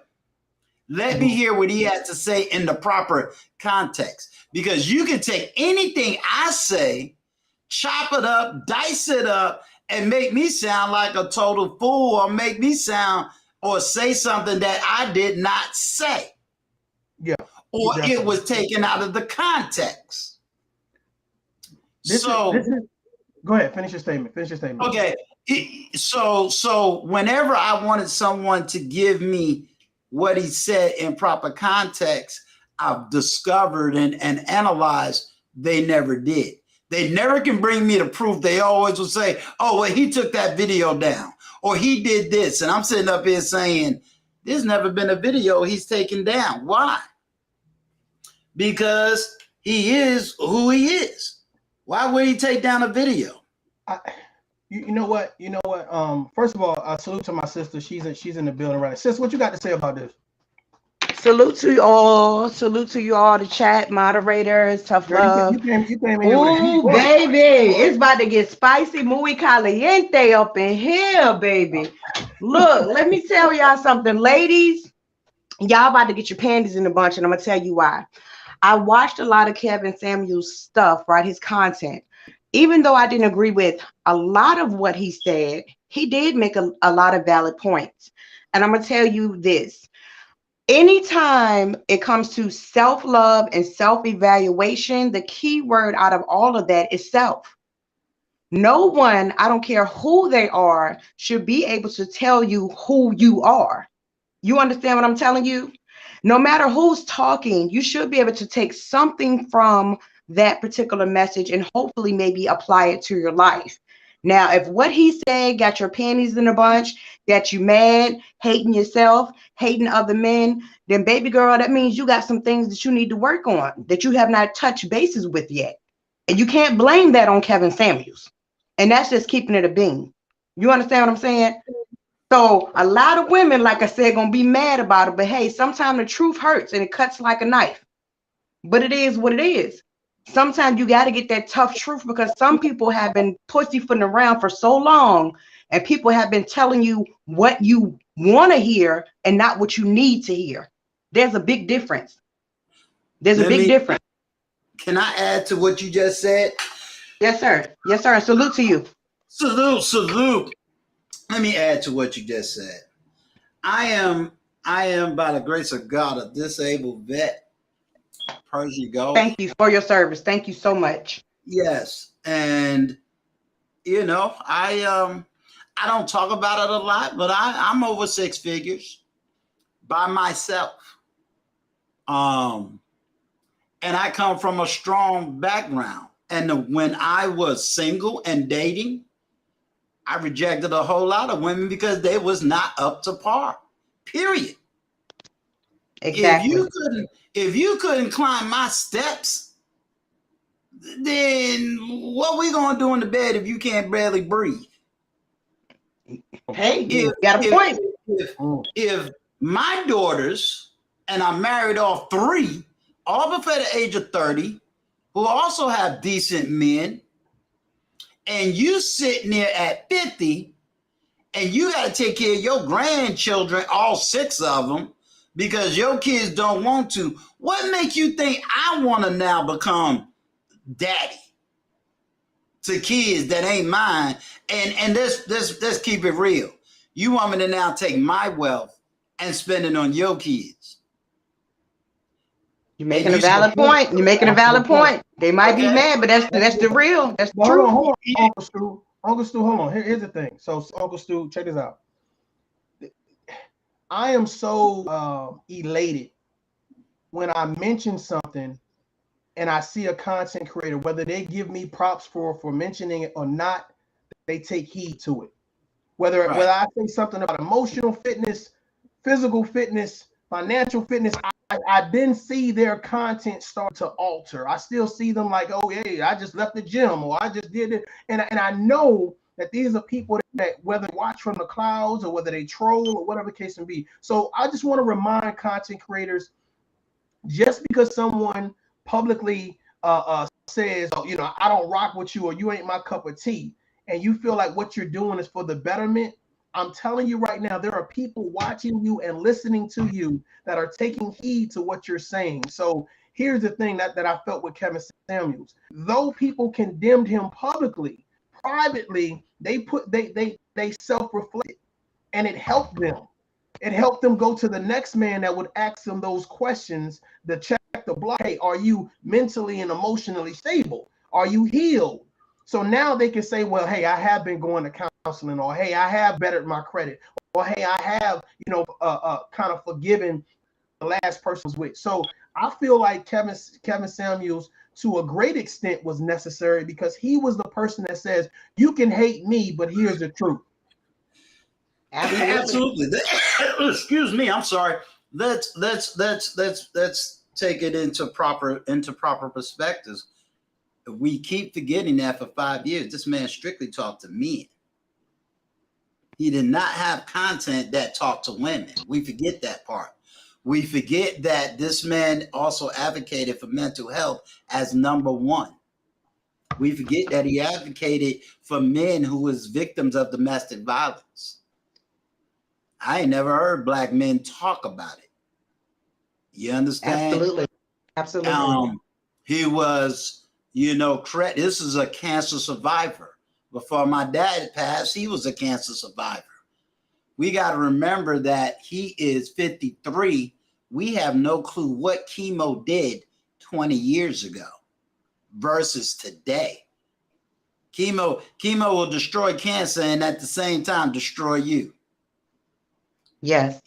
Let me hear what he had to say in the proper context. Because you can take anything I say chop it up, dice it up, and make me sound like a total fool, or make me sound or say something that I did not say. Yeah. Or definitely. it was taken out of the context. This is go ahead, finish your statement. Okay. So whenever I wanted someone to give me what he said in proper context, I've discovered and analyzed they never did. They never can bring me the proof. They always will say, oh, well, he took that video down, or he did this. And I'm sitting up here saying, there's never been a video he's taken down. Why? Because he is who he is. Why would he take down a video? You know what? First of all, salute to my sister. She's in the building right now. Sis, what you got to say about this? Salute to you all. Salute to you all, the chat moderators, tough love. You came in here with a heat. Ooh, baby, it's about to get spicy, muy caliente up in here, baby. Look, let me tell y'all something, ladies. Y'all about to get your panties in a bunch, and I'm gonna tell you why. I watched a lot of Kevin Samuels stuff, right? His content. Even though I didn't agree with a lot of what he said, he did make a lot of valid points. And I'm gonna tell you this. Anytime it comes to self-love and self-evaluation, the key word out of all of that is self. No one, I don't care who they are, should be able to tell you who you are. You understand what I'm telling you? No matter who's talking, you should be able to take something from that particular message and hopefully maybe apply it to your life. Now, if what he said got your panties in a bunch, got you mad, hating yourself, hating other men, then baby girl, that means you got some things that you need to work on that you have not touched bases with yet. And you can't blame that on Kevin Samuels. And that's just keeping it a bean. You understand what I'm saying? So a lot of women, like I said, gonna be mad about it. But hey, sometimes the truth hurts and it cuts like a knife. But it is what it is. Sometimes you got to get that tough truth, because some people have been pussyfooting around for so long, and people have been telling you what you want to hear and not what you need to hear. There's a big difference. There's a big difference. Can I add to what you just said? Yes, sir. Yes, sir. Salute to you. Salute. Let me add to what you just said. I am, by the grace of God, a disabled vet. Persia Gulf. Thank you for your service. Thank you so much. Yes, and I don't talk about it a lot, but I'm over six figures by myself. And I come from a strong background. And when I was single and dating, I rejected a whole lot of women because they was not up to par. Period. Exactly. If you couldn't climb my steps, then what we gonna do in the bed if you can't barely breathe? Hey, you got a point. If my daughters, and I married all three, all before the age of 30, who also have decent men, and you sitting there at 50, and you got to take care of your grandchildren, all six of them, because your kids don't want to. What makes you think I want to now become daddy to kids that ain't mine? And let's keep it real. You want me to now take my wealth and spend it on your kids? You're making a valid point. You're making a valid point. They might be mad, but that's the real. That's the truth. Hold on, Uncle Stu, hold on. Here's the thing. So Uncle Stu, check this out. I am so elated when I mention something and I see a content creator, whether they give me props for mentioning it or not, they take heed to it. Whether I say something about emotional fitness, physical fitness, financial fitness, I then see their content start to alter. I still see them like, oh, hey, I just left the gym, or I just did it. And I know that these are people that whether they watch from the clouds or whether they troll or whatever the case may be. So I just want to remind content creators, just because someone publicly says, oh, I don't rock with you, or you ain't my cup of tea, and you feel like what you're doing is for the betterment, I'm telling you right now, there are people watching you and listening to you that are taking heed to what you're saying. So here's the thing that I felt with Kevin Samuels. Though people condemned him publicly, privately, they self-reflected, and it helped them. It helped them go to the next man that would ask them those questions to check the block. Hey, are you mentally and emotionally stable? Are you healed? So now they can say, well, hey, I have been going to counseling, or hey, I have bettered my credit, or hey, I have, kind of forgiven the last person was with. So I feel like Kevin Samuels, to a great extent, was necessary because he was the person that says, you can hate me, but here's the truth. Absolutely. Excuse me. I'm sorry. Let's take it into proper perspectives. We keep forgetting that for 5 years, this man strictly talked to men. He did not have content that talked to women. We forget that part. We forget that this man also advocated for mental health as number one. We forget that he advocated for men who was victims of domestic violence. I ain't never heard Black men talk about it. You understand? Absolutely. He was, this is a cancer survivor. Before my dad passed, he was a cancer survivor. We got to remember that he is 53. We have no clue what chemo did 20 years ago versus today. Chemo will destroy cancer and at the same time destroy you. Yes.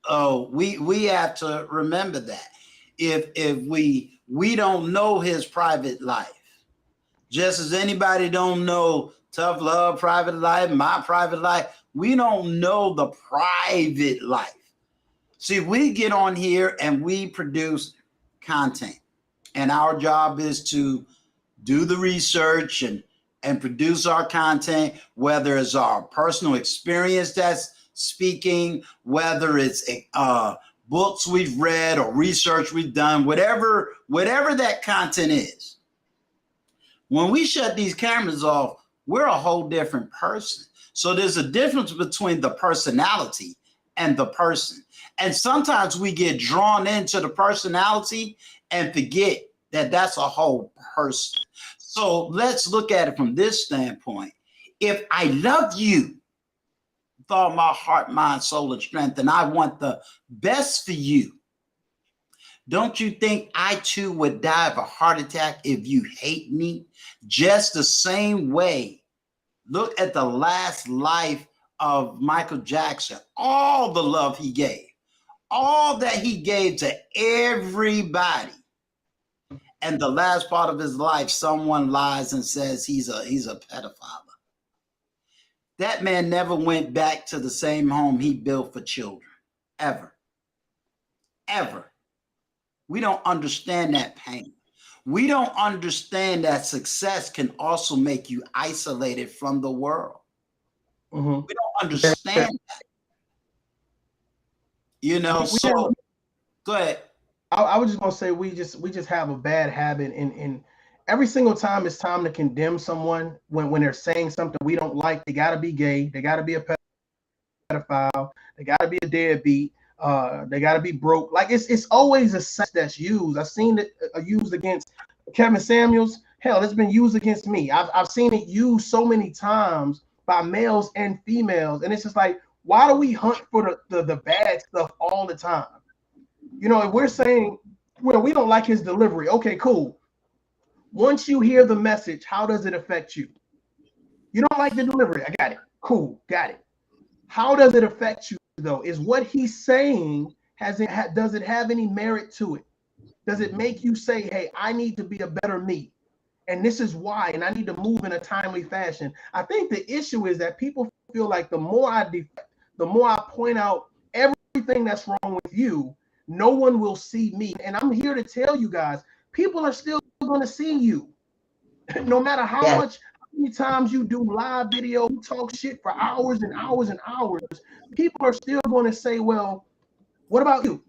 Oh, we have to remember that. If we don't know his private life, just as anybody don't know ToughLove private life, my private life, we don't know the private life. See, we get on here and we produce content, and our job is to do the research and produce our content, whether it's our personal experience that's speaking, whether it's books we've read or research we've done, whatever that content is. When we shut these cameras off, we're a whole different person. So there's a difference between the personality and the person. And sometimes we get drawn into the personality and forget that that's a whole person. So let's look at it from this standpoint. If I love you with all my heart, mind, soul, and strength, and I want the best for you, don't you think I too would die of a heart attack if you hate me? Just the same way. Look at the last life of Michael Jackson, all the love he gave, all that he gave to everybody. And the last part of his life, someone lies and says he's a pedophile. That man never went back to the same home he built for children, ever. We don't understand that pain. We don't understand that success can also make you isolated from the world. Mm-hmm. We don't understand that. So go ahead. I was just gonna say we just have a bad habit in every single time it's time to condemn someone when they're saying something we don't like. They gotta be gay, they gotta be a pedophile, they gotta be a deadbeat, they gotta be broke. Like it's always a set that's used. I've seen it used against Kevin Samuels. Hell, it's been used against me. I've seen it used so many times by males and females, and it's just like, why do we hunt for the bad stuff all the time? If we're saying, well, we don't like his delivery. Okay, cool. Once you hear the message, how does it affect you? You don't like the delivery. I got it. Cool. Got it. How does it affect you, though? Is what he's saying, does it have any merit to it? Does it make you say, hey, I need to be a better me? And this is why, and I need to move in a timely fashion. I think the issue is that people feel like the more I deflect, the more I point out everything that's wrong with you, no one will see me. And I'm here to tell you guys, people are still going to see you. No matter how many times you do live video, you talk shit for hours and hours and hours, people are still going to say, well, what about you?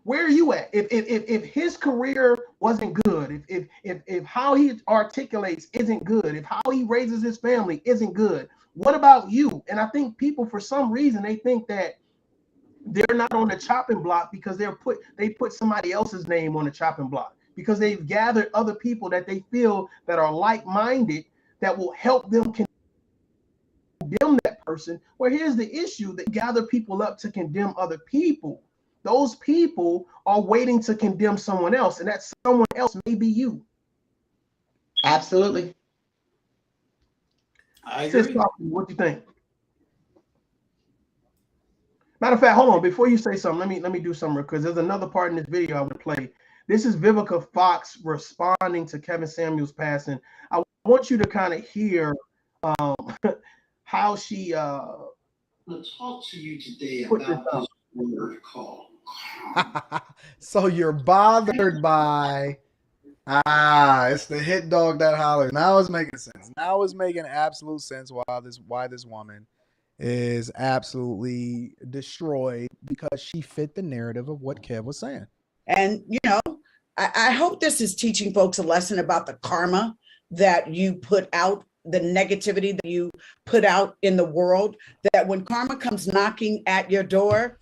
Where are you at? If his career wasn't good, if how he articulates isn't good, if how he raises his family isn't good, what about you? And I think people, for some reason, they think that they're not on the chopping block because they put somebody else's name on the chopping block because they've gathered other people that they feel that are like-minded that will help them condemn that person. Well, here's the issue: they gather people up to condemn other people. Those people are waiting to condemn someone else, and that someone else may be you. Absolutely. I Sis, agree. what do you think? Matter of fact, hold on. Before you say something, let me do something because there's another part in this video I would play. This is Vivica Fox responding to Kevin Samuels' passing. I want you to kind of hear how she I'm going to talk to you today put this about out. this word called So you're bothered by it's the hit dog that hollers. Now it's making sense. Now it's making absolute sense why this woman is absolutely destroyed because she fit the narrative of what Kev was saying. And, you know, I hope this is teaching folks a lesson about the karma that you put out, the negativity that you put out in the world, that when karma comes knocking at your door,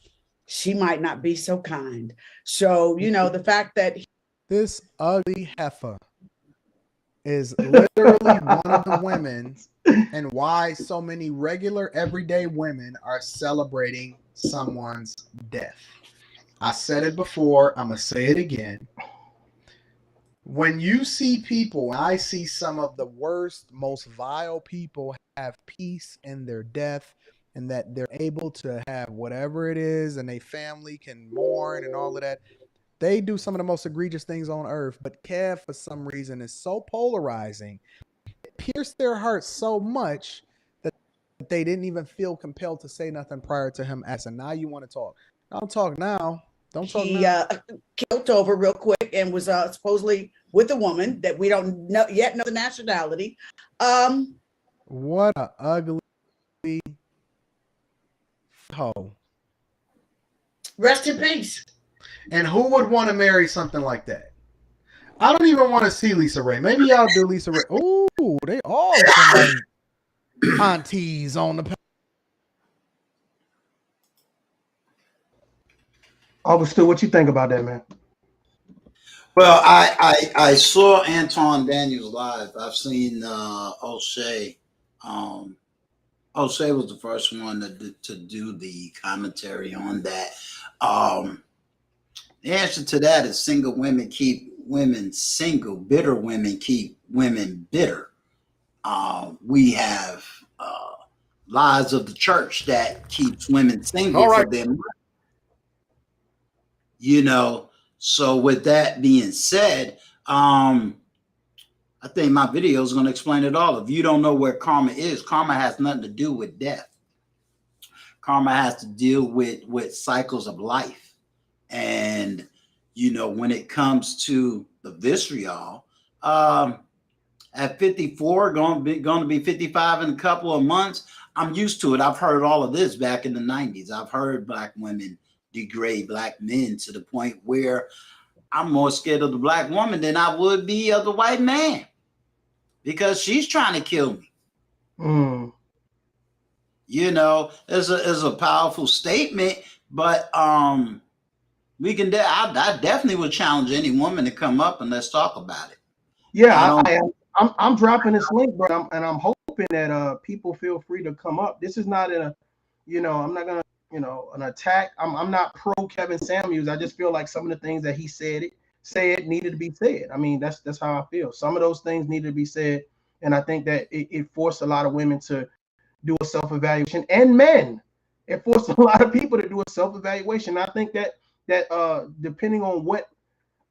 she might not be so kind. So, you know, the fact that This ugly heifer is literally one of the women and why so many regular everyday women are celebrating someone's death. I said it before, I'm going to say it again. When you see people, I see some of the worst, most vile people have peace in their death and that they're able to have whatever it is and a family can mourn and all of that. They do some of the most egregious things on earth, but Kev, for some reason, is so polarizing. It pierced their hearts so much that they didn't even feel compelled to say nothing prior to him asking. Now you want to talk. Don't talk now. Don't talk he now. killed over real quick and was supposedly with a woman that we don't know yet know the nationality. What a ugly hoe. Rest in peace. And who would want to marry something like that? I don't even want to see Lisa Ray. Maybe y'all do Lisa Ray. Ooh, they all looking like aunties on the. Augustin, what you think about that, man? Well, I saw Anton Daniels live. I've seen O'Shea. O'Shea was the first one to do the commentary on that. The answer to that is single women keep women single. Bitter women keep women bitter. We have lies of the church that keeps women single for them. You know, so with that being said, I think my video is going to explain it all. If you don't know where karma is, karma has nothing to do with death. Karma has to deal with cycles of life. And, you know, when it comes to the vitriol, at 54, going to be 55 in a couple of months, I'm used to it. I've heard all of this back in the 90s. I've heard black women degrade black men to the point where I'm more scared of the black woman than I would be of the white man because she's trying to kill me. You know, it's a powerful statement, but we can. I definitely would challenge any woman to come up and let's talk about it. Yeah, I'm dropping this link, bro, and I'm hoping that people feel free to come up. This is not I'm not gonna an attack. I'm not pro Kevin Samuels. I just feel like some of the things that he said needed to be said. I mean, that's how I feel. Some of those things needed to be said, and I think that it forced a lot of women to do a self-evaluation, and men. It forced a lot of people to do a self-evaluation. I think that depending on what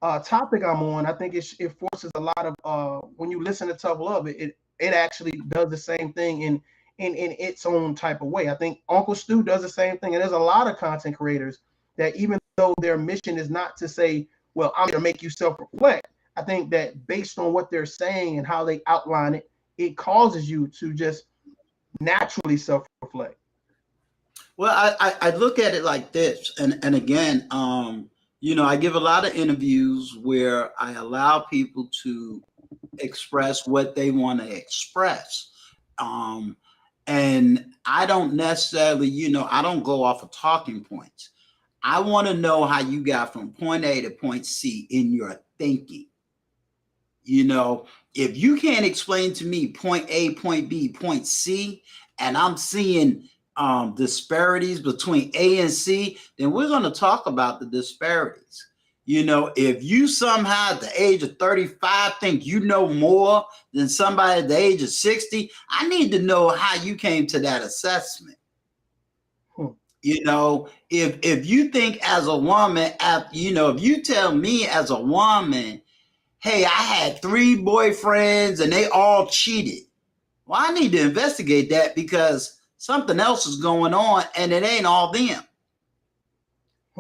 topic I'm on, I think it forces a lot of when you listen to ToughLove, it actually does the same thing in its own type of way. I think Uncle Stu does the same thing, and there's a lot of content creators that even though their mission is not to say, well, I'm going to make you self-reflect, I think that based on what they're saying and how they outline it, it causes you to just naturally self-reflect. Well, I look at it like this, and again, you know, I give a lot of interviews where I allow people to express what they want to express. And I don't necessarily, I don't go off of talking points. I want to know how you got from point A to point C in your thinking. You know, if you can't explain to me point A, point B, point C, and I'm seeing disparities between A and C, then we're going to talk about the disparities. You know, if you somehow at the age of 35 think you know more than somebody at the age of 60, I need to know how you came to that assessment. You know, if you think as a woman, you know, if you tell me as a woman, hey, I had 3 boyfriends and they all cheated. Well, I need to investigate that because something else is going on and it ain't all them.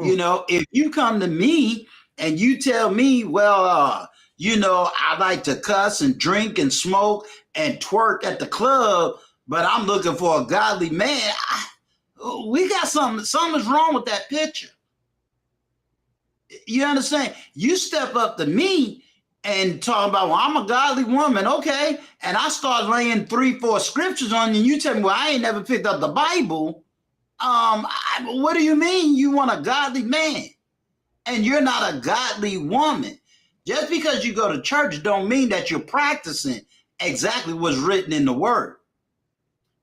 You know, if you come to me and you tell me, well, you know, I like to cuss and drink and smoke and twerk at the club, but I'm looking for a godly man, we got something's wrong with that picture. You understand? You step up to me and talk about, well, I'm a godly woman, okay, and I start laying 3-4 scriptures on you, and you tell me, well, I ain't never picked up the Bible. What do you mean you want a godly man and you're not a godly woman? Just because you go to church don't mean that you're practicing exactly what's written in the word.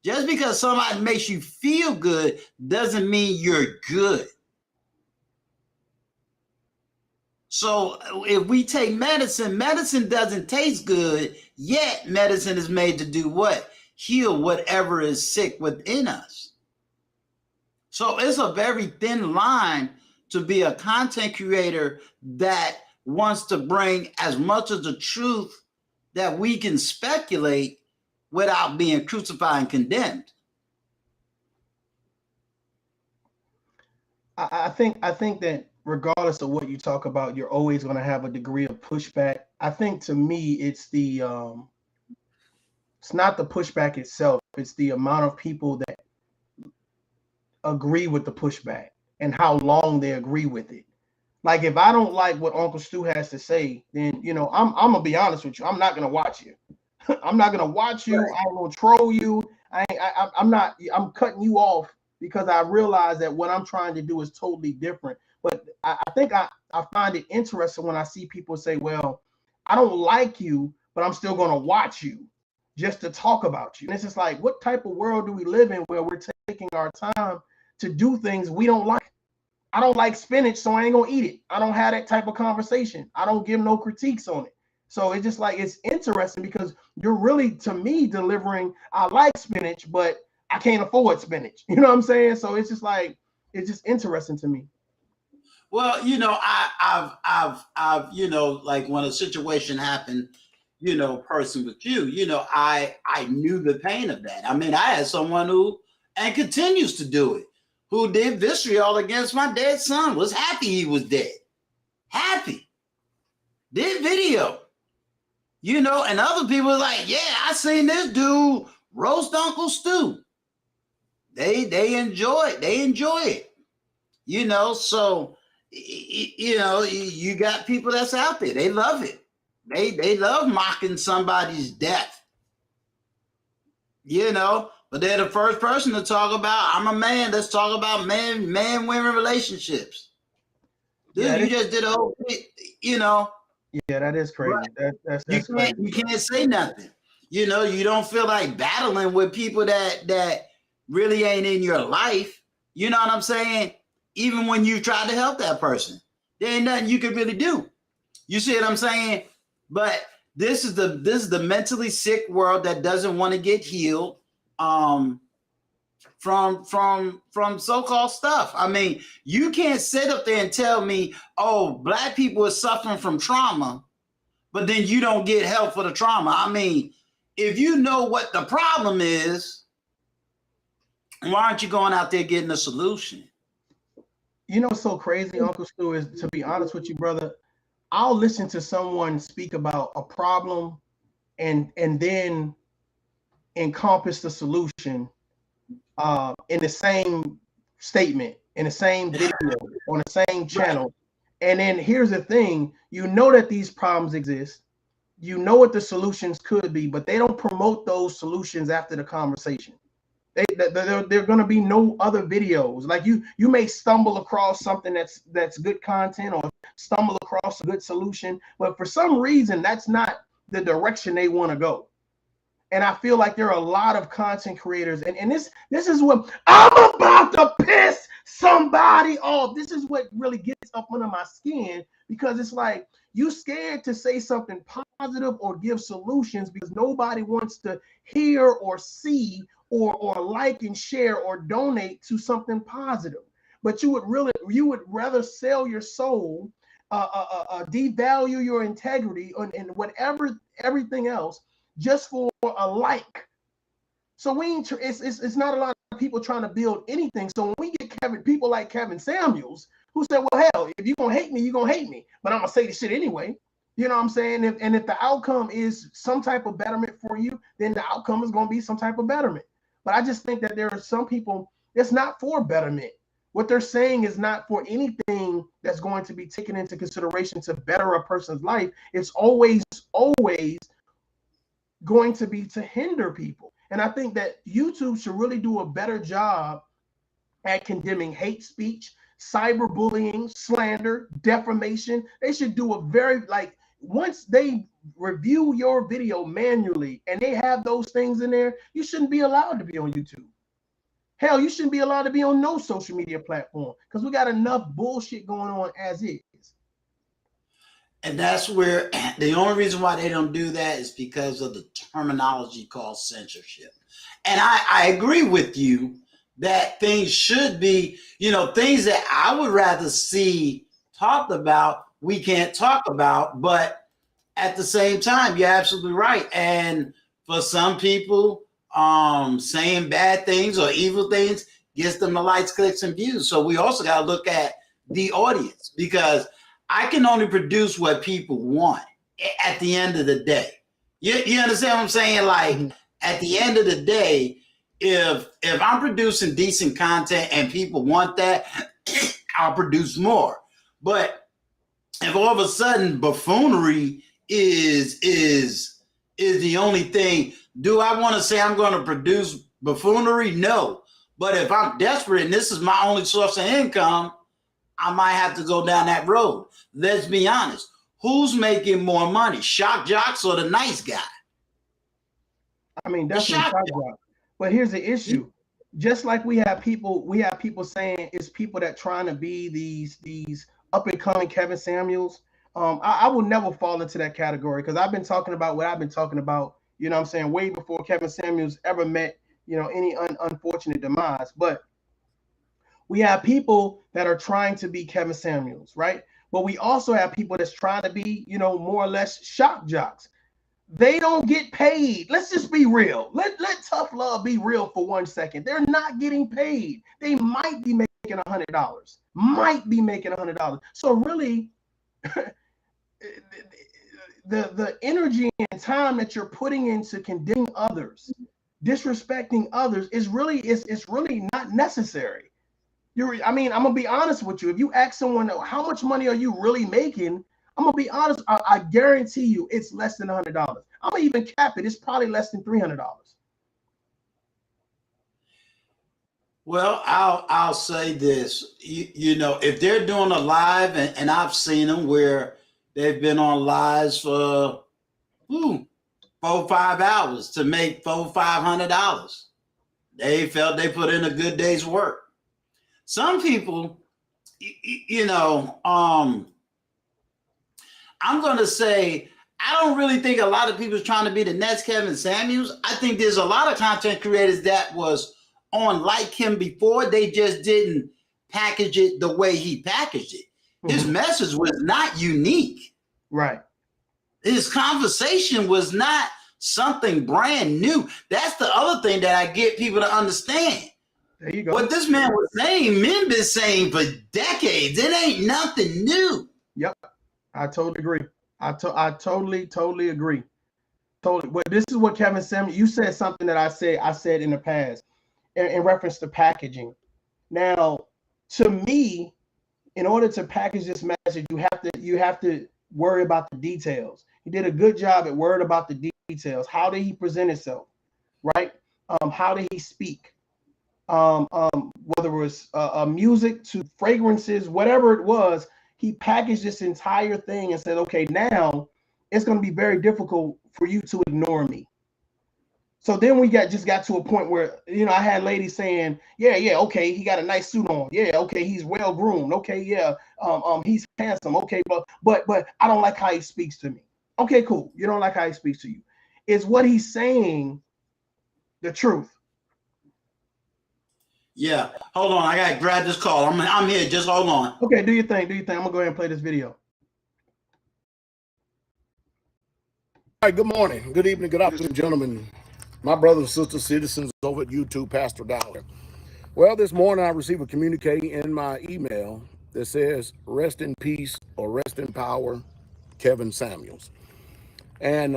Just because somebody makes you feel good doesn't mean you're good. So if we take medicine, medicine doesn't taste good, yet medicine is made to do what? Heal whatever is sick within us. So it's a very thin line to be a content creator that wants to bring as much of the truth that we can speculate without being crucified and condemned. I think that regardless of what you talk about, you're always going to have a degree of pushback. I think to me, it's not the pushback itself. It's the amount of people that agree with the pushback and how long they agree with it. Like if I don't like what Uncle Stu has to say, then, you know, I'm gonna be honest with you. I'm not gonna watch you. I'm not gonna watch you. Right. I'm gonna troll you. I'm cutting you off because I realize that what I'm trying to do is totally different. But I think I find it interesting when I see people say, well, I don't like you, but I'm still going to watch you just to talk about you. And it's just like, what type of world do we live in where we're taking our time to do things we don't like? I don't like spinach, so I ain't going to eat it. I don't have that type of conversation. I don't give no critiques on it. So it's just like, it's interesting because you're really, to me, delivering, I like spinach, but I can't afford spinach. You know what I'm saying? So it's just like, it's just interesting to me. Well, you know, I've, you know, like when a situation happened, you know, person with you, you know, I knew the pain of that. I mean, I had someone who, and continues to do it, who did vitriol against my dead son, was happy he was dead. Happy. Did video. You know, and other people were like, yeah, I seen this dude roast Uncle Stu. They enjoy it. You know, so, you know, you got people that's out there. They love it. They love mocking somebody's death. You know, but they're the first person to talk about, I'm a man. Let's talk about man-women relationships. Dude, yeah, you just did a whole thing, you know. Yeah, that is crazy. That's crazy. You can't say nothing. You know, you don't feel like battling with people that really ain't in your life. You know what I'm saying? Even when you try to help that person, there ain't nothing you can really do. You see what I'm saying? But this is the mentally sick world that doesn't want to get healed from so-called stuff. I mean, you can't sit up there and tell me, oh, Black people are suffering from trauma, but then you don't get help for the trauma. I mean, if you know what the problem is, why aren't you going out there getting a solution? You know what's so crazy, Uncle Stu, is, to be honest with you, brother, I'll listen to someone speak about a problem and then encompass the solution in the same statement, in the same video, on the same channel. Right. And then here's the thing, you know that these problems exist. You know what the solutions could be, but they don't promote those solutions after the conversation. There are going to be no other videos. Like you may stumble across something that's good content, or stumble across a good solution, but for some reason that's not the direction they want to go. And I feel like there are a lot of content creators, and this is what I'm about to piss somebody off. This is what really gets up under my skin, because it's like you scared to say something positive or give solutions because nobody wants to hear or see or like and share or donate to something positive. But you would rather sell your soul, devalue your integrity, and whatever everything else, just for a like. So it's not a lot of people trying to build anything. So when we get people like Kevin Samuels, who said, well, hell, if you're gonna hate me, you're gonna hate me, but I'm gonna say the shit anyway. You know what I'm saying? If the outcome is some type of betterment for you, then the outcome is gonna be some type of betterment. But I just think that there are some people, it's not for betterment. What they're saying is not for anything that's going to be taken into consideration to better a person's life. It's always going to be to hinder people. And I think that YouTube should really do a better job at condemning hate speech, cyberbullying, slander, defamation. They should do a very, once they review your video manually and they have those things in there, you shouldn't be allowed to be on YouTube. Hell, you shouldn't be allowed to be on no social media platform, because we got enough bullshit going on as is. And that's where the only reason why they don't do that is because of the terminology called censorship. And I agree with you that things should be, things that I would rather see talked about, we can't talk about. But at the same time, you're absolutely right. And for some people, saying bad things or evil things gets them the likes, clicks, and views. So we also got to look at the audience, because I can only produce what people want at the end of the day. You understand what I'm saying? Like, at the end of the day, if I'm producing decent content and people want that, I'll produce more. But if all of a sudden buffoonery is the only thing, do I want to say I'm going to produce buffoonery? No. But if I'm desperate and this is my only source of income, I might have to go down that road. Let's be honest. Who's making more money, shock jocks or the nice guy? I mean, definitely shock jocks. But here's the issue. Just like we have people saying it's people that trying to be these up and coming Kevin Samuels. I will never fall into that category, because I've been talking about what I've been talking about, you know what I'm saying, way before Kevin Samuels ever met, any unfortunate demise. But we have people that are trying to be Kevin Samuels, right? But we also have people that's trying to be, more or less shock jocks. They don't get paid. Let's just be real. Let ToughLove be real for 1 second. They're not getting paid. They might be making $100. Might be making $100. So really, the energy and time that you're putting into condemning others, disrespecting others, is really not necessary. I'm gonna be honest with you. If you ask someone how much money are you really making, I'm gonna be honest. I guarantee you it's less than $100. I'm gonna even cap it. It's probably less than $300. Well, I'll say this. If they're doing a live, and I've seen them where they've been on lives for 4 or 5 hours to make $400-$500. They felt they put in a good day's work. Some people, I'm going to say, I don't really think a lot of people are trying to be the next Kevin Samuels. I think there's a lot of content creators that was on like him before. They just didn't package it the way he packaged it. His message was not unique. Right. His conversation was not something brand new. That's the other thing that I get people to understand. There you go. What this man was saying, men been saying for decades. It ain't nothing new. Yep. I totally agree. I totally agree. Totally. But this is what Kevin Samuels, you said something that I said in the past in reference to packaging. Now, to me, in order to package this message, you have to worry about the details. He did a good job at worrying about the details. How did he present himself? Right? How did he speak? whether it was music to fragrances, whatever it was, he packaged this entire thing and said, okay, now it's going to be very difficult for you to ignore me. So then we got to a point where, you know, I had ladies saying, yeah, okay, he got a nice suit on. Yeah, okay, he's well groomed. Okay, yeah, he's handsome. Okay, but I don't like how he speaks to me. Okay, cool. You don't like how he speaks to you. Is what he's saying the truth? Yeah, hold on. I gotta grab this call. I'm here. Just hold on. Okay, do your thing. I'm gonna go ahead and play this video. All right, good morning, good evening, good afternoon, gentlemen, my brothers and sisters, citizens over at YouTube, Pastor Dollar. Well, this morning I received a communique in my email that says, rest in peace or rest in power, Kevin Samuels. And,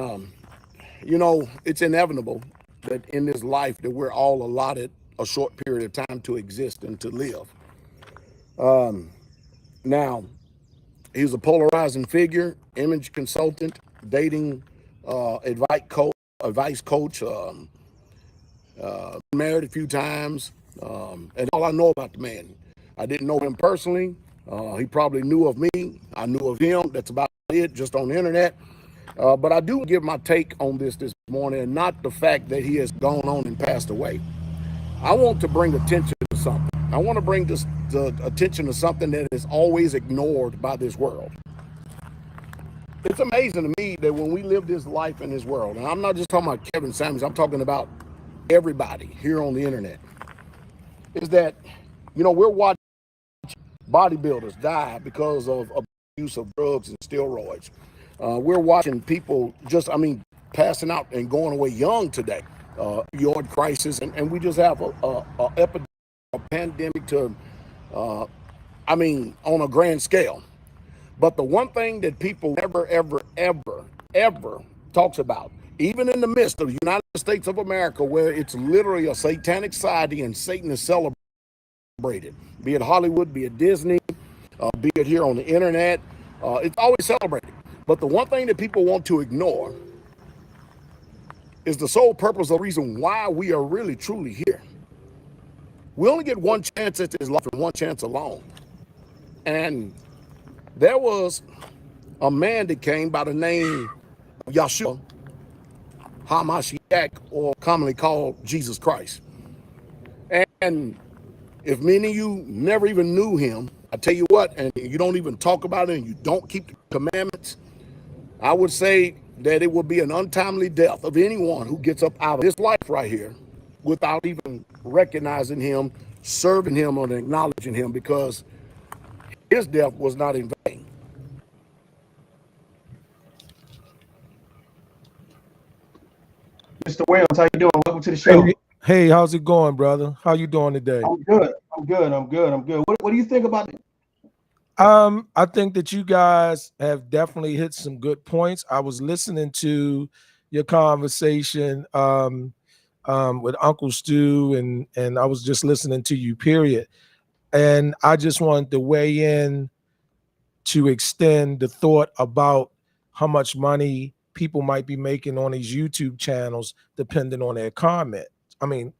you know, it's inevitable that in this life that we're all allotted a short period of time to exist and to live. Now, he's a polarizing figure, image consultant, dating advice coach, married a few times, and all I know about the man. I didn't know him personally. He probably knew of me. I knew of him. That's about it, just on the internet. But I do give my take on this morning, and not the fact that he has gone on and passed away. I want to bring attention to something. I want to bring the attention to something that is always ignored by this world. It's amazing to me that when we live this life in this world, and I'm not just talking about Kevin Samuels, I'm talking about everybody here on the internet, is that, you know, we're watching bodybuilders die because of abuse of drugs and steroids. We're watching people passing out and going away young today. Opioid crisis, and we just have a epidemic, a pandemic to, on a grand scale. But the one thing that people never, ever talks about, even in the midst of the United States of America, where it's literally a satanic society and Satan is celebrated, be it Hollywood, be it Disney, be it here on the internet, it's always celebrated. But the one thing that people want to ignore is the sole purpose, the reason why we are really, truly here. We only get one chance at this life and one chance alone. And there was a man that came by the name of Yahshua HaMashiach, or commonly called Jesus Christ. And if many of you never even knew him, I tell you what, and you don't even talk about it and you don't keep the commandments, I would say that it would be an untimely death of anyone who gets up out of this life right here without even recognizing him, serving him, or acknowledging him, because his death was not in vain. Mr. Williams, how you doing? Welcome to the show. Hey, how's it going, brother? How you doing today? I'm good. What do you think about it? I think that you guys have definitely hit some good points. I was listening to your conversation with Uncle Stu, and I was just listening to you, period. And I just wanted to weigh in to extend the thought about how much money people might be making on these YouTube channels depending on their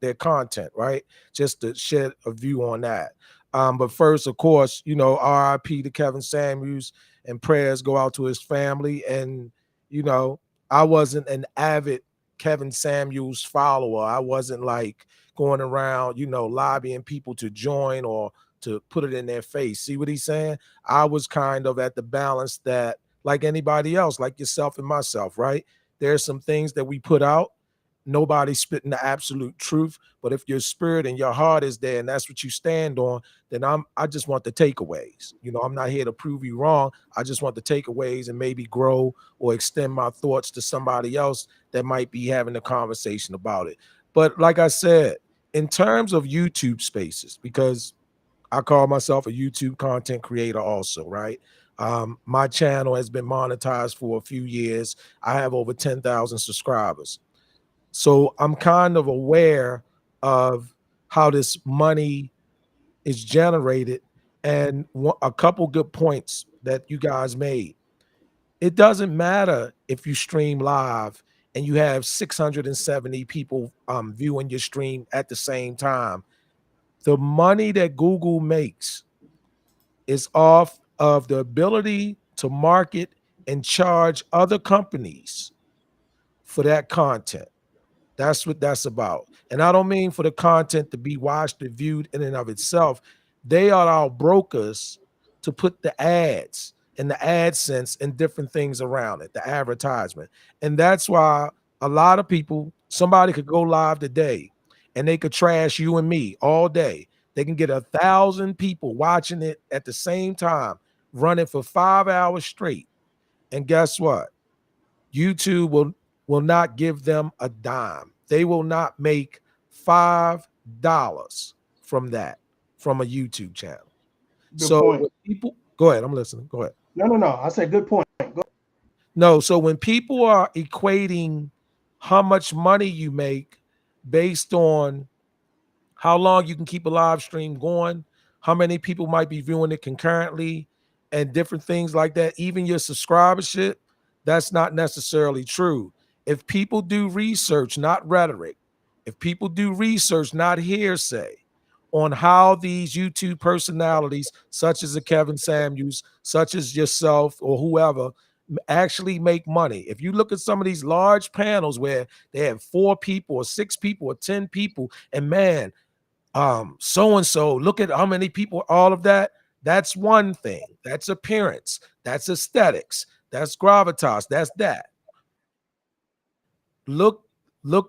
their content, right? Just to shed a view on that. But first, of course, you know, RIP to Kevin Samuels, and prayers go out to his family. And, you know, I wasn't an avid Kevin Samuels follower. I wasn't like going around, you know, lobbying people to join or to put it in their face. See what he's saying? I was kind of at the balance that, like anybody else, like yourself and myself, right? There's some things that we put out. Nobody's spitting the absolute truth, but if your spirit and your heart is there and that's what you stand on, then I just want the takeaways. You know, I'm not here to prove you wrong. I just want the takeaways and maybe grow or extend my thoughts to somebody else that might be having a conversation about it. But like I said, in terms of YouTube spaces, because I call myself a YouTube content creator also, right? My channel has been monetized for a few years. I have over 10,000 subscribers. So I'm kind of aware of how this money is generated. And a couple good points that you guys made. It doesn't matter if you stream live and you have 670 people viewing your stream at the same time. The money that Google makes is off of the ability to market and charge other companies for that content. That's what that's about. And I don't mean for the content to be watched and viewed in and of itself. They are our brokers to put the ads and the AdSense and different things around it, the advertisement. And that's why a lot of people, somebody could go live today and they could trash you and me all day. They can get 1,000 people watching it at the same time, running for 5 hours straight. And guess what? YouTube will not give them a dime. They will not make $5 from that, from a YouTube channel. Good So point. when people go ahead, I'm listening. Go ahead. No. I said good point. Go. No, so when people are equating how much money you make based on how long you can keep a live stream going, how many people might be viewing it concurrently, and different things like that, even your subscribership, that's not necessarily true. If people do research, not rhetoric, if people do research, not hearsay, on how these YouTube personalities, such as a Kevin Samuels, such as yourself or whoever, actually make money. If you look at some of these large panels where they have 4 people or 6 people or 10 people, and man, so and so, look at how many people, all of that. That's one thing. That's appearance. That's aesthetics. That's gravitas. That's that. Look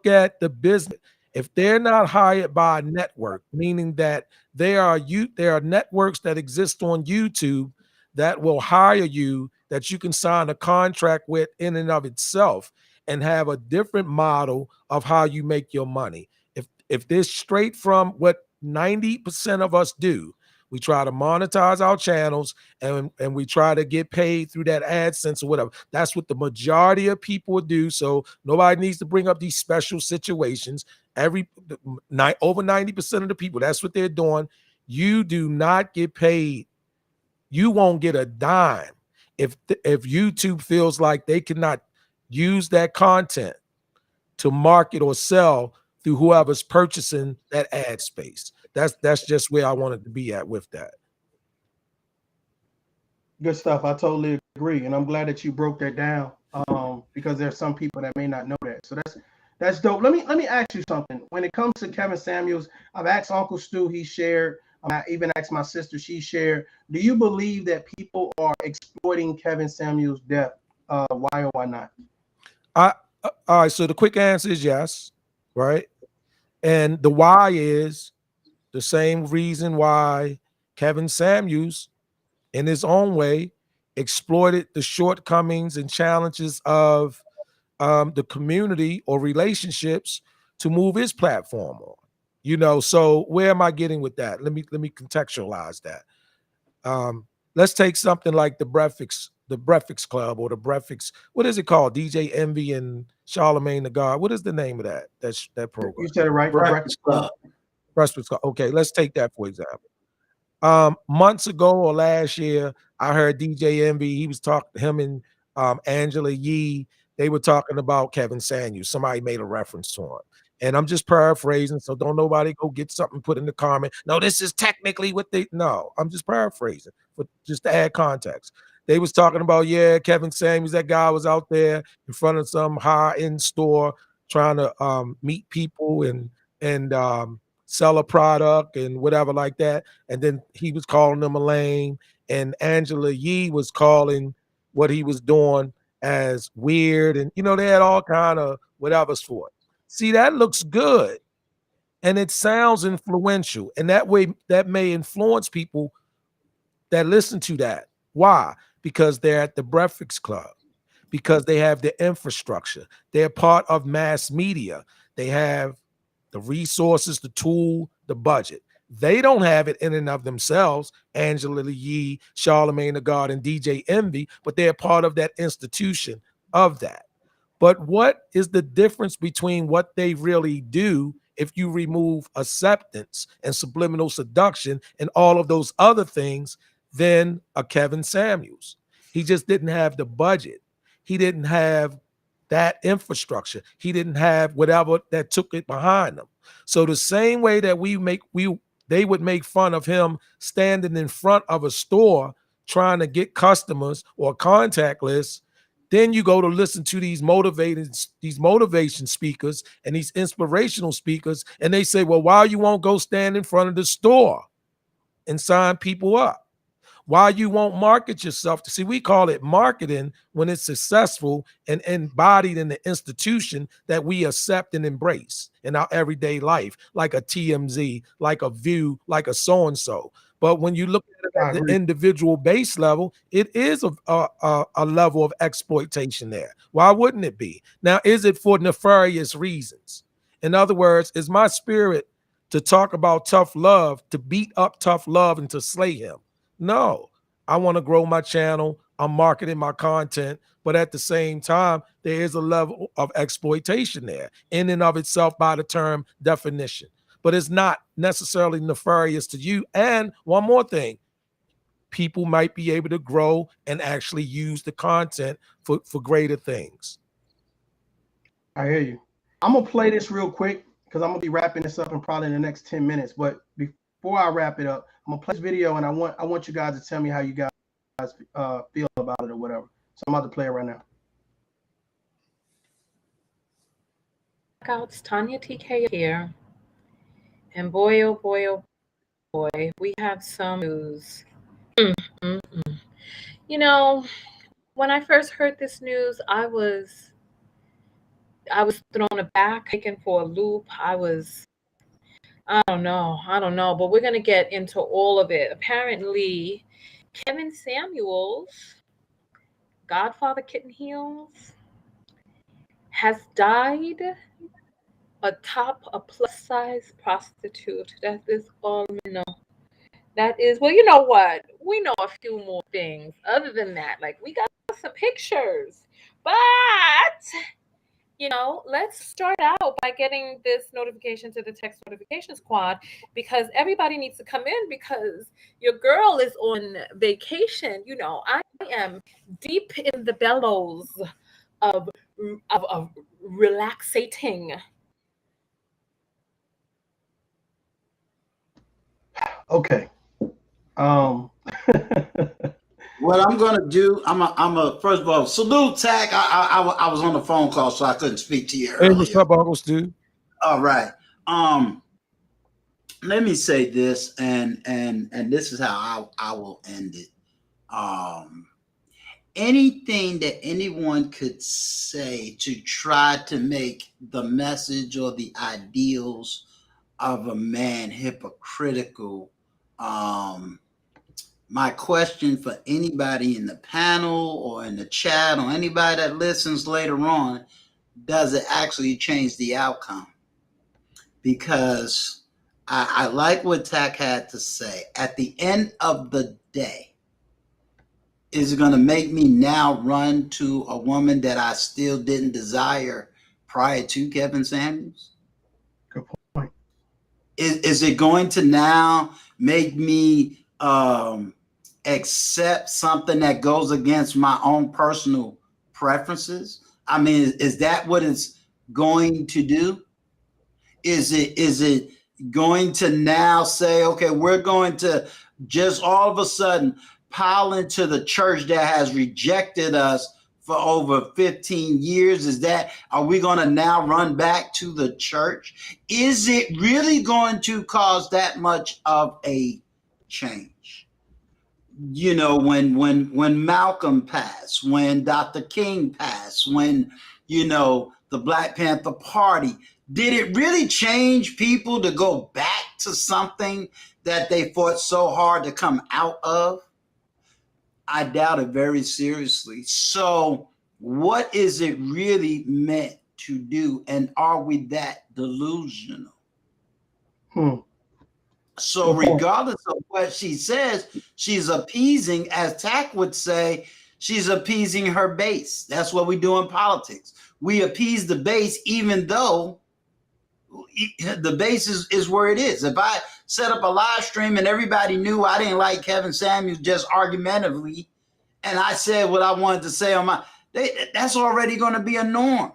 at the business. If they're not hired by a network, meaning that there are networks that exist on YouTube that will hire you, that you can sign a contract with in and of itself, and have a different model of how you make your money. If this straight from what 90% of us do, we try to monetize our channels and we try to get paid through that AdSense or whatever. That's what the majority of people do. So nobody needs to bring up these special situations. Over 90% of the people, that's what they're doing. You do not get paid. You won't get a dime if YouTube feels like they cannot use that content to market or sell through whoever's purchasing that ad space. That's just where I wanted to be at with that. Good stuff. I totally agree, and I'm glad that you broke that down. Because there's some people that may not know that. So that's dope. Let me ask you something. When it comes to Kevin Samuels, I've asked Uncle Stu, he shared. I even asked my sister, she shared. Do you believe that people are exploiting Kevin Samuels' death? Why or why not? All right. So the quick answer is yes, right? And the why is the same reason why Kevin Samuels, in his own way, exploited the shortcomings and challenges of the community or relationships to move his platform on. So where am I getting with that? Let me contextualize that. Let's take something like the Breakfast Club or the Breakfast. What is it called? DJ Envy and Charlemagne the God. What is the name of that? That program. You said it right. Breakfast Club. Breakfast Club. Okay, let's take that for example. Months ago or last year, I heard DJ Envy. He was talking, him and Angela Yee. They were talking about Kevin Samuels. Somebody made a reference to him. And I'm just paraphrasing, so don't nobody go get something put in the comment. No, this is technically what they. No, I'm just paraphrasing, but just to add context. They was talking about, yeah, Kevin Samuels. That guy was out there in front of some high-end store trying to meet people and sell a product and whatever like that. And then he was calling them a lame, and Angela Yee was calling what he was doing as weird, and they had all kind of whatever's for it. See, that looks good and it sounds influential, and that way that may influence people that listen to that. Why? Because they're at the Breakfast Club, because they have the infrastructure, they're part of mass media, they have the resources, the tool, the budget. They don't have it in and of themselves, Angela Yee, Charlemagne the God, and DJ Envy, but they're part of that institution of that. But what is the difference between what they really do if you remove acceptance and subliminal seduction and all of those other things than a Kevin Samuels? He just didn't have the budget. He didn't have that infrastructure. He didn't have whatever that took it behind him. So the same way that they would make fun of him standing in front of a store trying to get customers or contact lists. Then you go to listen to these motivation speakers and these inspirational speakers, and they say, well, why you won't go stand in front of the store and sign people up? Why you won't market yourself? See, we call it marketing when it's successful and embodied in the institution that we accept and embrace in our everyday life, like a TMZ, like a View, like a so-and-so. But when you look at it at the individual base level, it is a level of exploitation there. Why wouldn't it be? Now, is it for nefarious reasons? In other words, is my spirit to talk about tough love, to beat up tough love and to slay him? No, I want to grow my channel. I'm marketing my content, but at the same time, there is a level of exploitation there in and of itself by the term definition. But it's not necessarily nefarious to you. And one more thing, people might be able to grow and actually use the content for greater things. I hear you. I'm going to play this real quick because I'm going to be wrapping this up in probably the next 10 minutes. But before I wrap it up, I'm gonna play this video, and I want you guys to tell me how you guys feel about it or whatever. So I'm about to play it right now. It's Tanya TK here, and boy, oh boy, oh boy, we have some news. You know, when I first heard this news, I was thrown aback, taken for a loop. I don't know, but we're going to get into all of it. Apparently, Kevin Samuels, Godfather Kitten Heels, has died atop a plus-size prostitute. That is all we know. That is, well, you know what? We know a few more things other than that. Like, we got some pictures. But you know, let's start out by getting this notification to the text notification squad, because everybody needs to come in because your girl is on vacation. You know, I am deep in the bellows of relaxating. Okay. What I'm gonna do, I'm a first of all salute Tack. I was on the phone call, so I couldn't speak to you earlier. Hey, what's up, Uncle Stu? All right. Let me say this, and this is how I will end it. Anything that anyone could say to try to make the message or the ideals of a man hypocritical. My question for anybody in the panel or in the chat or anybody that listens later on, does it actually change the outcome? Because I like what Tack had to say. At the end of the day, is it going to make me now run to a woman that I still didn't desire prior to Kevin Samuels? Good point. Is it going to now make me accept something that goes against my own personal preferences? I mean, is that what it's going to do? Is it going to now say, okay, we're going to just all of a sudden pile into the church that has rejected us for over 15 years? Are we going to now run back to the church? Is it really going to cause that much of a change? You know, when Malcolm passed, when Dr. King passed, when, you know, the Black Panther Party, did it really change people to go back to something that they fought so hard to come out of? I doubt it very seriously. So what is it really meant to do? And are we that delusional? So regardless of what she says, she's appeasing, as Tack would say, she's appeasing her base. That's what we do in politics. We appease the base, even though the base is where it is. If I set up a live stream and everybody knew I didn't like Kevin Samuels just argumentatively, and I said what I wanted to say on that's already going to be a norm.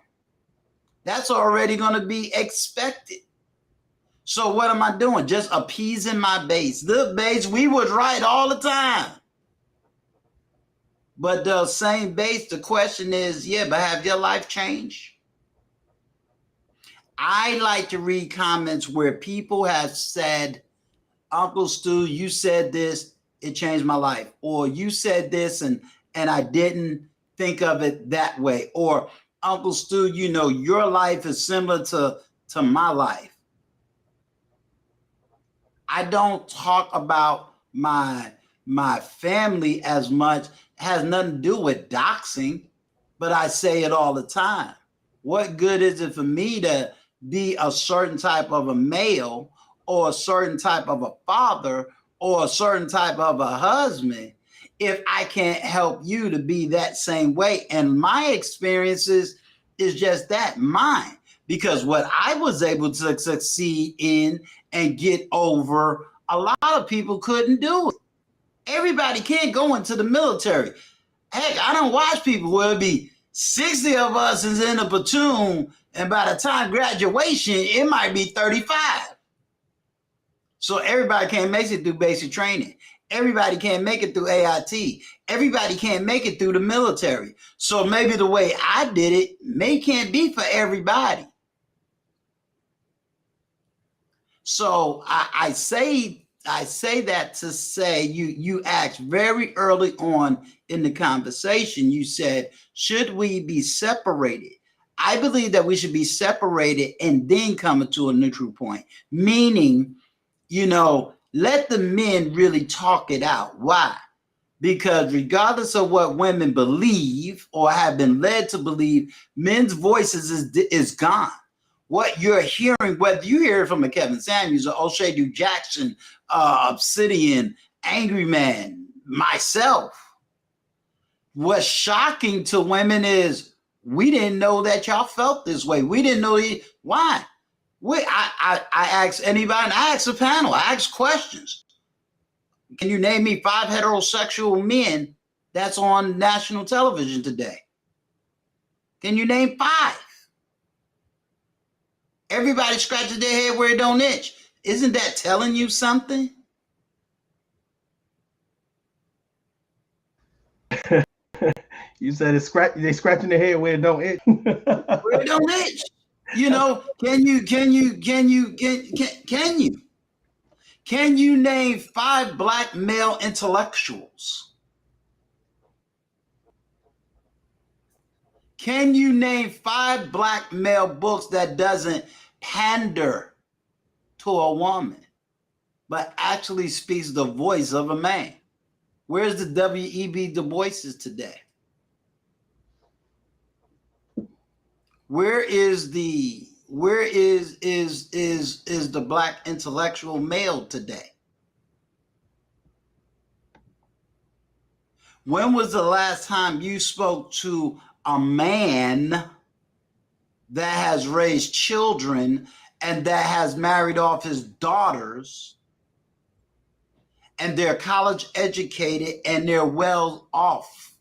That's already going to be expected. So what am I doing? Just appeasing my base. The base, we was right all the time. But the same base, the question is, yeah, but have your life changed? I like to read comments where people have said, Uncle Stu, you said this, it changed my life. Or you said this and I didn't think of it that way. Or Uncle Stu, you know, your life is similar to my life. I don't talk about my family as much. It has nothing to do with doxing, but I say it all the time. What good is it for me to be a certain type of a male or a certain type of a father or a certain type of a husband if I can't help you to be that same way? And my experiences is just that, mine. Because what I was able to succeed in and get over, a lot of people couldn't do it. Everybody can't go into the military. Heck, I don't watch people where it be 60 of us is in a platoon, and by the time graduation, it might be 35. So everybody can't make it through basic training. Everybody can't make it through AIT. Everybody can't make it through the military. So maybe the way I did it can't be for everybody. So I say that to say you asked very early on in the conversation, you said, should we be separated? I believe that we should be separated and then come to a neutral point, meaning, you know, let the men really talk it out. Why? Because regardless of what women believe or have been led to believe, men's voices is gone. What you're hearing, whether you hear it from a Kevin Samuels or O'Shea Duke Jackson, Obsidian, Angry Man, myself, what's shocking to women is we didn't know that y'all felt this way. We didn't know why. I asked anybody, I asked the panel, I asked questions. Can you name me 5 heterosexual men that's on national television today? Can you name 5? Everybody scratches their head where it don't itch. Isn't that telling you something? You said they scratching their head where it don't itch. Where it don't itch. You know, can you name 5 black male intellectuals? Can you name 5 black male books that doesn't pander to a woman, but actually speaks the voice of a man? Where's the W.E.B. Du Boises today? Where is the black intellectual male today? When was the last time you spoke to a man that has raised children and that has married off his daughters and they're college educated and they're well off?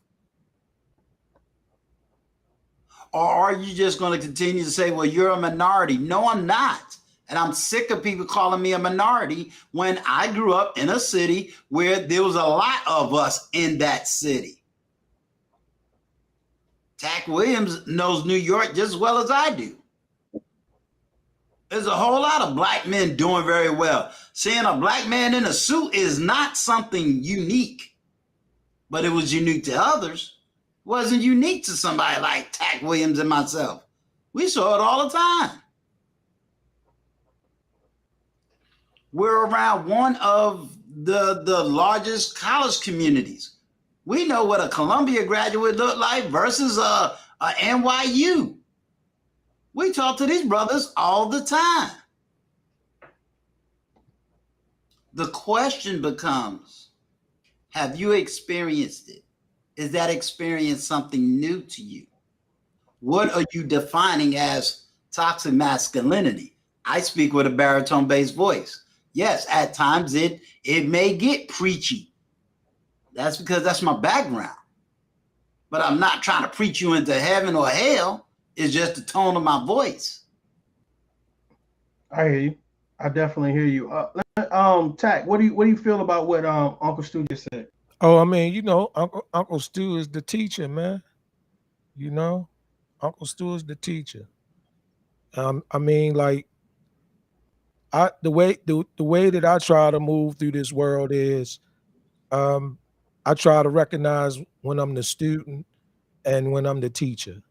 Or are you just going to continue to say, well, you're a minority? No, I'm not. And I'm sick of people calling me a minority when I grew up in a city where there was a lot of us in that city. Tack Williams knows New York just as well as I do. There's a whole lot of black men doing very well. Seeing a black man in a suit is not something unique, but it was unique to others. It wasn't unique to somebody like Tack Williams and myself. We saw it all the time. We're around one of the largest college communities. We know what a Columbia graduate looked like versus a NYU. We talk to these brothers all the time. The question becomes, have you experienced it? Is that experience something new to you? What are you defining as toxic masculinity? I speak with a baritone-based voice. Yes, at times it may get preachy. That's because that's my background. But I'm not trying to preach you into heaven or hell. It's just the tone of my voice. I hear you. I definitely hear you. Tack, what do you feel about what Uncle Stu just said? Oh, I mean, Uncle Stu is the teacher, man. You know, Uncle Stu is the teacher. I mean, like the way that I try to move through this world is um, I try to recognize when I'm the student and when I'm the teacher,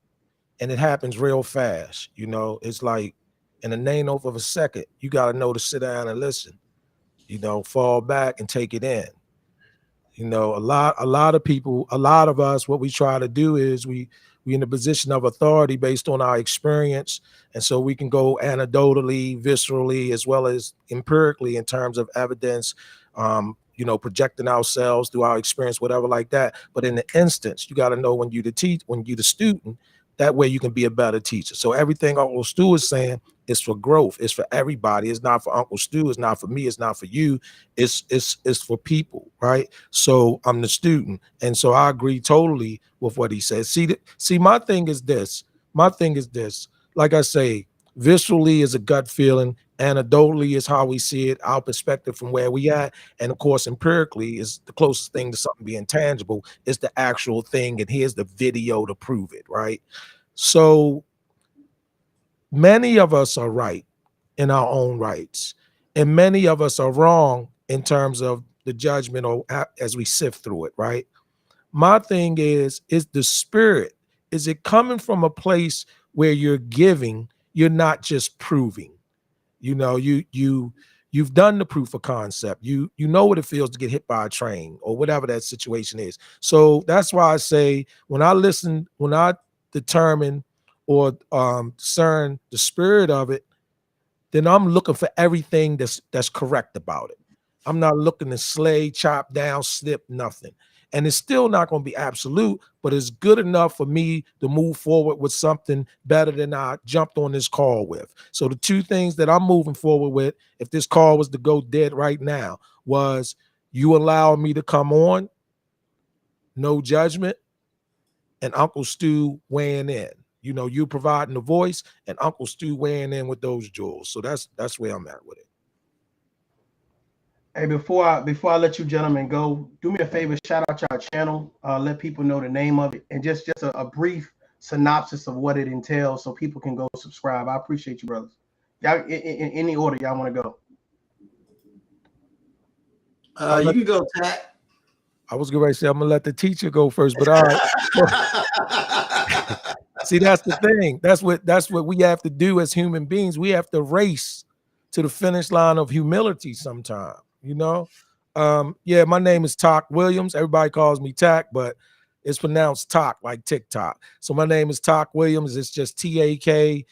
and it happens real fast. It's like in a name of a second, you got to know to sit down and listen. Fall back and take it in. A lot of people, a lot of us, what we try to do is we in a position of authority based on our experience, and so we can go anecdotally, viscerally, as well as empirically in terms of evidence, projecting ourselves through our experience, whatever like that. But in the instance, you got to know when you when you the student, that way you can be a better teacher. So everything Uncle Stu is saying is for growth. It's for everybody. It's not for Uncle Stu. It's not for me. It's not for you. It's for people, right? So I'm the student, and so I agree totally with what he says. See, my thing is this. My thing is this. Like I say, viscerally is a gut feeling. Anecdotally is how we see it, our perspective from where we at, and of course, empirically is the closest thing to something being tangible. Is the actual thing, and here's the video to prove it, right? So many of us are right in our own rights, and many of us are wrong in terms of the judgment or as we sift through it, right? My thing is the spirit, is it coming from a place where you're giving, you're not just proving? You've done the proof of concept. You know what it feels to get hit by a train or whatever that situation is. So that's why I say when I determine or discern the spirit of it, then I'm looking for everything that's correct about it. I'm not looking to slay, chop down, snip, nothing. And it's still not going to be absolute, but it's good enough for me to move forward with something better than I jumped on this call with. So the two things that I'm moving forward with, if this call was to go dead right now, was you allow me to come on, no judgment, and Uncle Stu weighing in. You providing the voice and Uncle Stu weighing in with those jewels. So that's where I'm at with it. Hey, before I let you gentlemen go, do me a favor, shout out your channel, let people know the name of it, and just a brief synopsis of what it entails so people can go subscribe. I appreciate you, brothers. Y'all in any order y'all want to go. You can go, Tat. I was going to say I'm gonna let the teacher go first, but all right. See, that's the thing. That's what we have to do as human beings. We have to race to the finish line of humility sometime. Yeah, my name is Talk Williams. Everybody calls me Tack, but it's pronounced Talk like TikTok. So my name is Talk Williams. It's just TAK,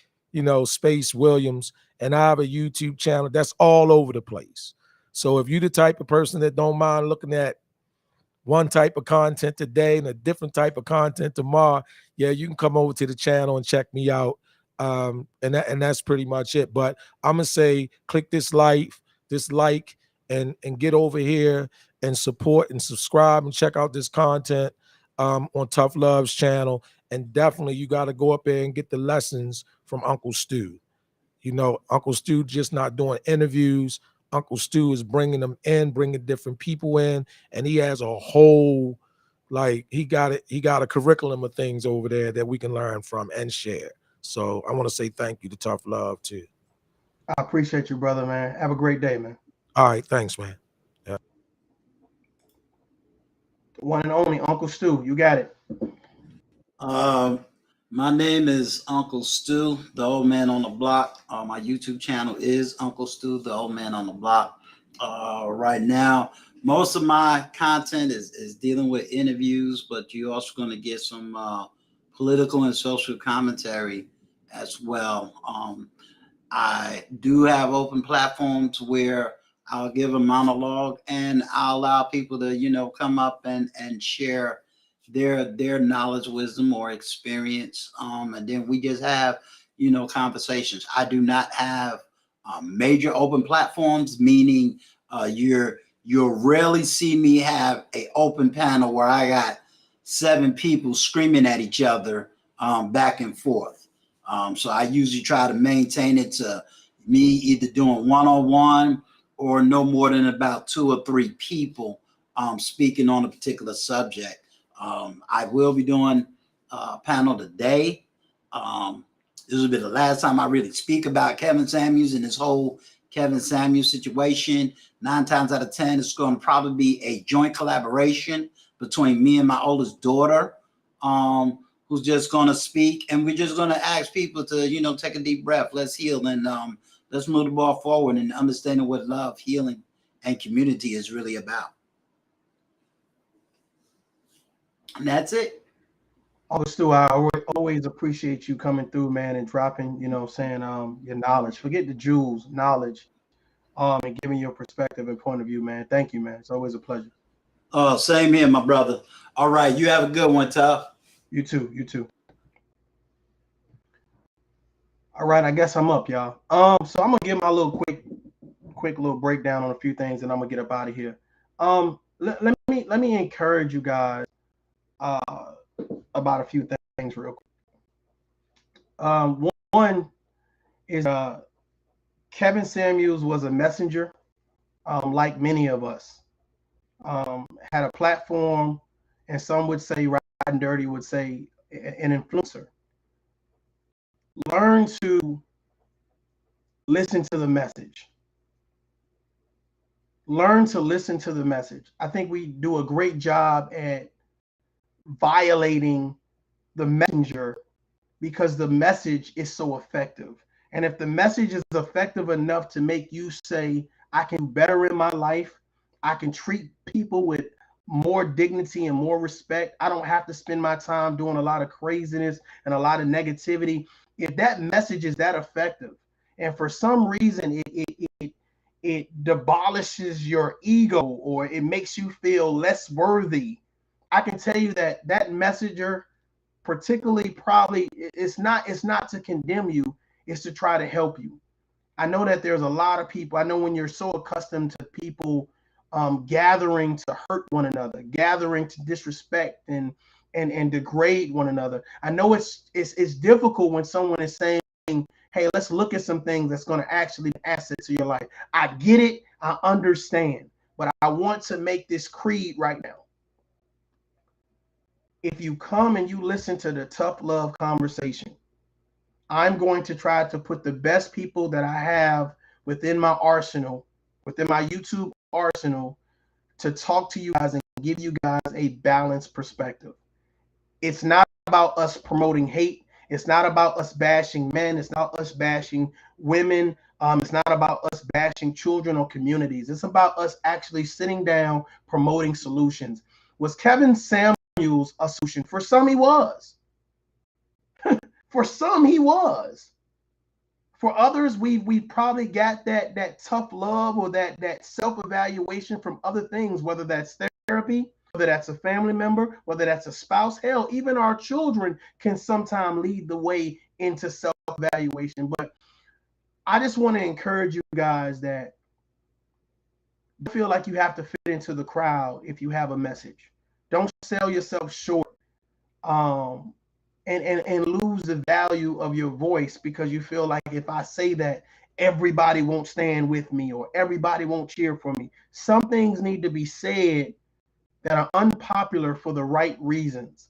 space Williams, and I have a YouTube channel that's all over the place. So if you're the type of person that don't mind looking at one type of content today and a different type of content tomorrow, yeah, you can come over to the channel and check me out. And that's pretty much it. But I'm gonna say click this like, and get over here and support and subscribe and check out this content on ToughLove's channel. And definitely you got to go up there and get the lessons from Uncle Stu. Uncle Stu just not doing interviews. Uncle Stu is bringing them in, bringing different people in, and he has a whole, he got a curriculum of things over there that we can learn from and share. So I want to say thank you to ToughLove too. I appreciate you, brother, man. Have a great day, man. All right, thanks, man. Yeah. One and only Uncle Stu, you got it. My name is Uncle Stu, the old man on the block. My YouTube channel is Uncle Stu, the old man on the block. Right now, most of my content is dealing with interviews, but you're also going to get some political and social commentary as well. I do have open platforms where I'll give a monologue and I'll allow people to, come up and share their knowledge, wisdom, or experience. And then we just have, conversations. I do not have major open platforms, meaning you'll rarely see me have an open panel where I got 7 people screaming at each other back and forth. So I usually try to maintain it to, me either doing one-on-one or no more than about 2 or 3 people speaking on a particular subject. I will be doing a panel today. This will be the last time I really speak about Kevin Samuels and this whole Kevin Samuels situation. 9 times out of 10, it's going to probably be a joint collaboration between me and my oldest daughter, who's just going to speak. And we're just going to ask people to, take a deep breath. Let's heal and let's move the ball forward and understanding what love, healing, and community is really about. And that's it. Oh, Stu, I always appreciate you coming through, man, and dropping, your knowledge. Forget the jewels, knowledge, and giving your perspective and point of view, man. Thank you, man. It's always a pleasure. Same here, my brother. All right, you have a good one, Tough. You too. You too. All right, I guess I'm up, y'all. So I'm gonna give my little quick little breakdown on a few things, and I'm gonna get up out of here. Let me encourage you guys about a few things real quick. One is Kevin Samuels was a messenger, like many of us. Had a platform, and some would say, right and dirty would say, an influencer. Learn to listen to the message. Learn to listen to the message. I think we do a great job at violating the messenger because the message is so effective. And if the message is effective enough to make you say, I can better in my life, I can treat people with more dignity and more respect, I don't have to spend my time doing a lot of craziness and a lot of negativity. If that message is that effective, and for some reason it demolishes your ego or it makes you feel less worthy, I can tell you that messenger, particularly, probably it's not to condemn you, it's to try to help you. I know that there's a lot of people. I know when you're so accustomed to people gathering to hurt one another, gathering to disrespect and degrade one another. I know it's difficult when someone is saying, hey, let's look at some things that's going to actually be an asset to your life. I get it. I understand. But I want to make this creed right now. If you come and you listen to the ToughLove conversation, I'm going to try to put the best people that I have within my arsenal, within my YouTube arsenal, to talk to you guys and give you guys a balanced perspective. It's not about us promoting hate. It's not about us bashing men. It's not us bashing women. It's not about us bashing children or communities. It's about us actually sitting down, promoting solutions. Was Kevin Samuels a solution? For some, he was. For some, he was. For others, we probably got that tough love or that self-evaluation from other things, whether that's therapy, whether that's a family member, whether that's a spouse. Hell, even our children can sometimes lead the way into self-evaluation. But I just want to encourage you guys that don't feel like you have to fit into the crowd if you have a message. Don't sell yourself short and lose the value of your voice because you feel like if I say that, everybody won't stand with me or everybody won't cheer for me. Some things need to be said that are unpopular for the right reasons.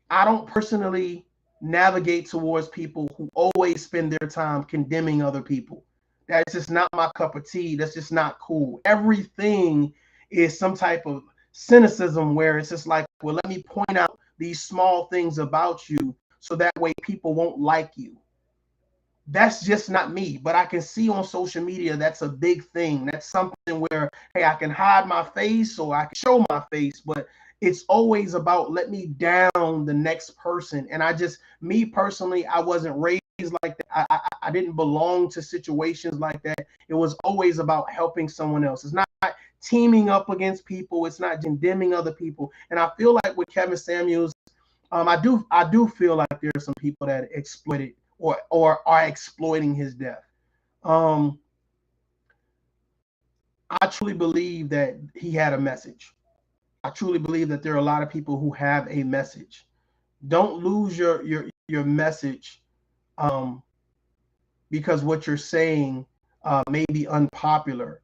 I don't personally navigate towards people who always spend their time condemning other people. That's just not my cup of tea. That's just not cool. Everything is some type of cynicism where it's just like, well, let me point out these small things about you so that way people won't like you. That's just not me, but I can see on social media that's a big thing. That's something where, hey, I can hide my face or I can show my face, but it's always about let me down the next person. And me personally, I wasn't raised like that. I didn't belong to situations like that. It was always about helping someone else. It's not teaming up against people. It's not condemning other people. And I feel like with Kevin Samuels, I do feel like there's some people that exploit it or are exploiting his death. I truly believe that he had a message. I truly believe that there are a lot of people who have a message. Don't lose your message because what you're saying may be unpopular,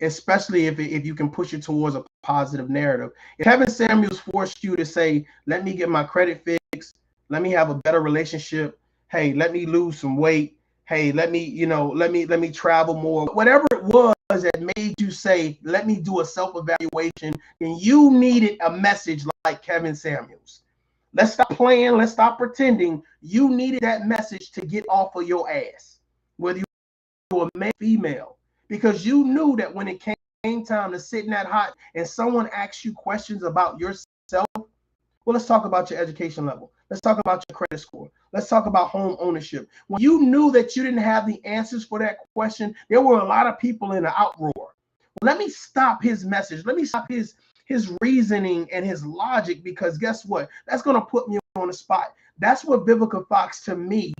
especially if you can push it towards a positive narrative. If Kevin Samuels forced you to say, let me get my credit fixed, let me have a better relationship, hey, let me lose some weight, hey, let me travel more, whatever it was that made you say, let me do a self-evaluation, then you needed a message like Kevin Samuels. Let's stop playing, let's stop pretending. You needed that message to get off of your ass, whether you're a male or female, because you knew that when it came time to sit in that hot and someone asks you questions about yourself, well, let's talk about your education level. Let's talk about your credit score. Let's talk about home ownership. When you knew that you didn't have the answers for that question, there were a lot of people in an outroar. Well, let me stop his message. Let me stop his reasoning and his logic, because guess what? That's going to put me on the spot. That's what Vivica Fox, to me,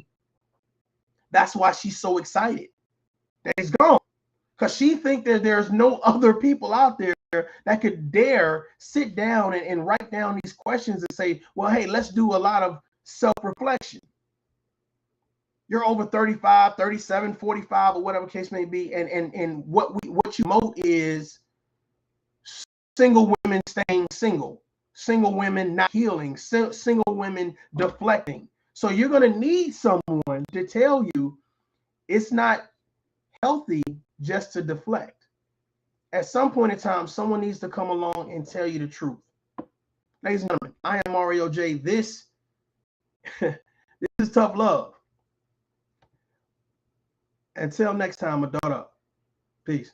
that's why she's so excited that he's gone, because she thinks that there's no other people out there that could dare sit down and write down these questions and say, well, hey, let's do a lot of self-reflection. You're over 35, 37, 45, or whatever case may be, and what you promote is single women staying single, single women not healing, single women deflecting. So you're going to need someone to tell you it's not healthy just to deflect. At some point in time, someone needs to come along and tell you the truth. Ladies and gentlemen, I am Mario J. This is Tough Love. Until next time, adult up. Peace.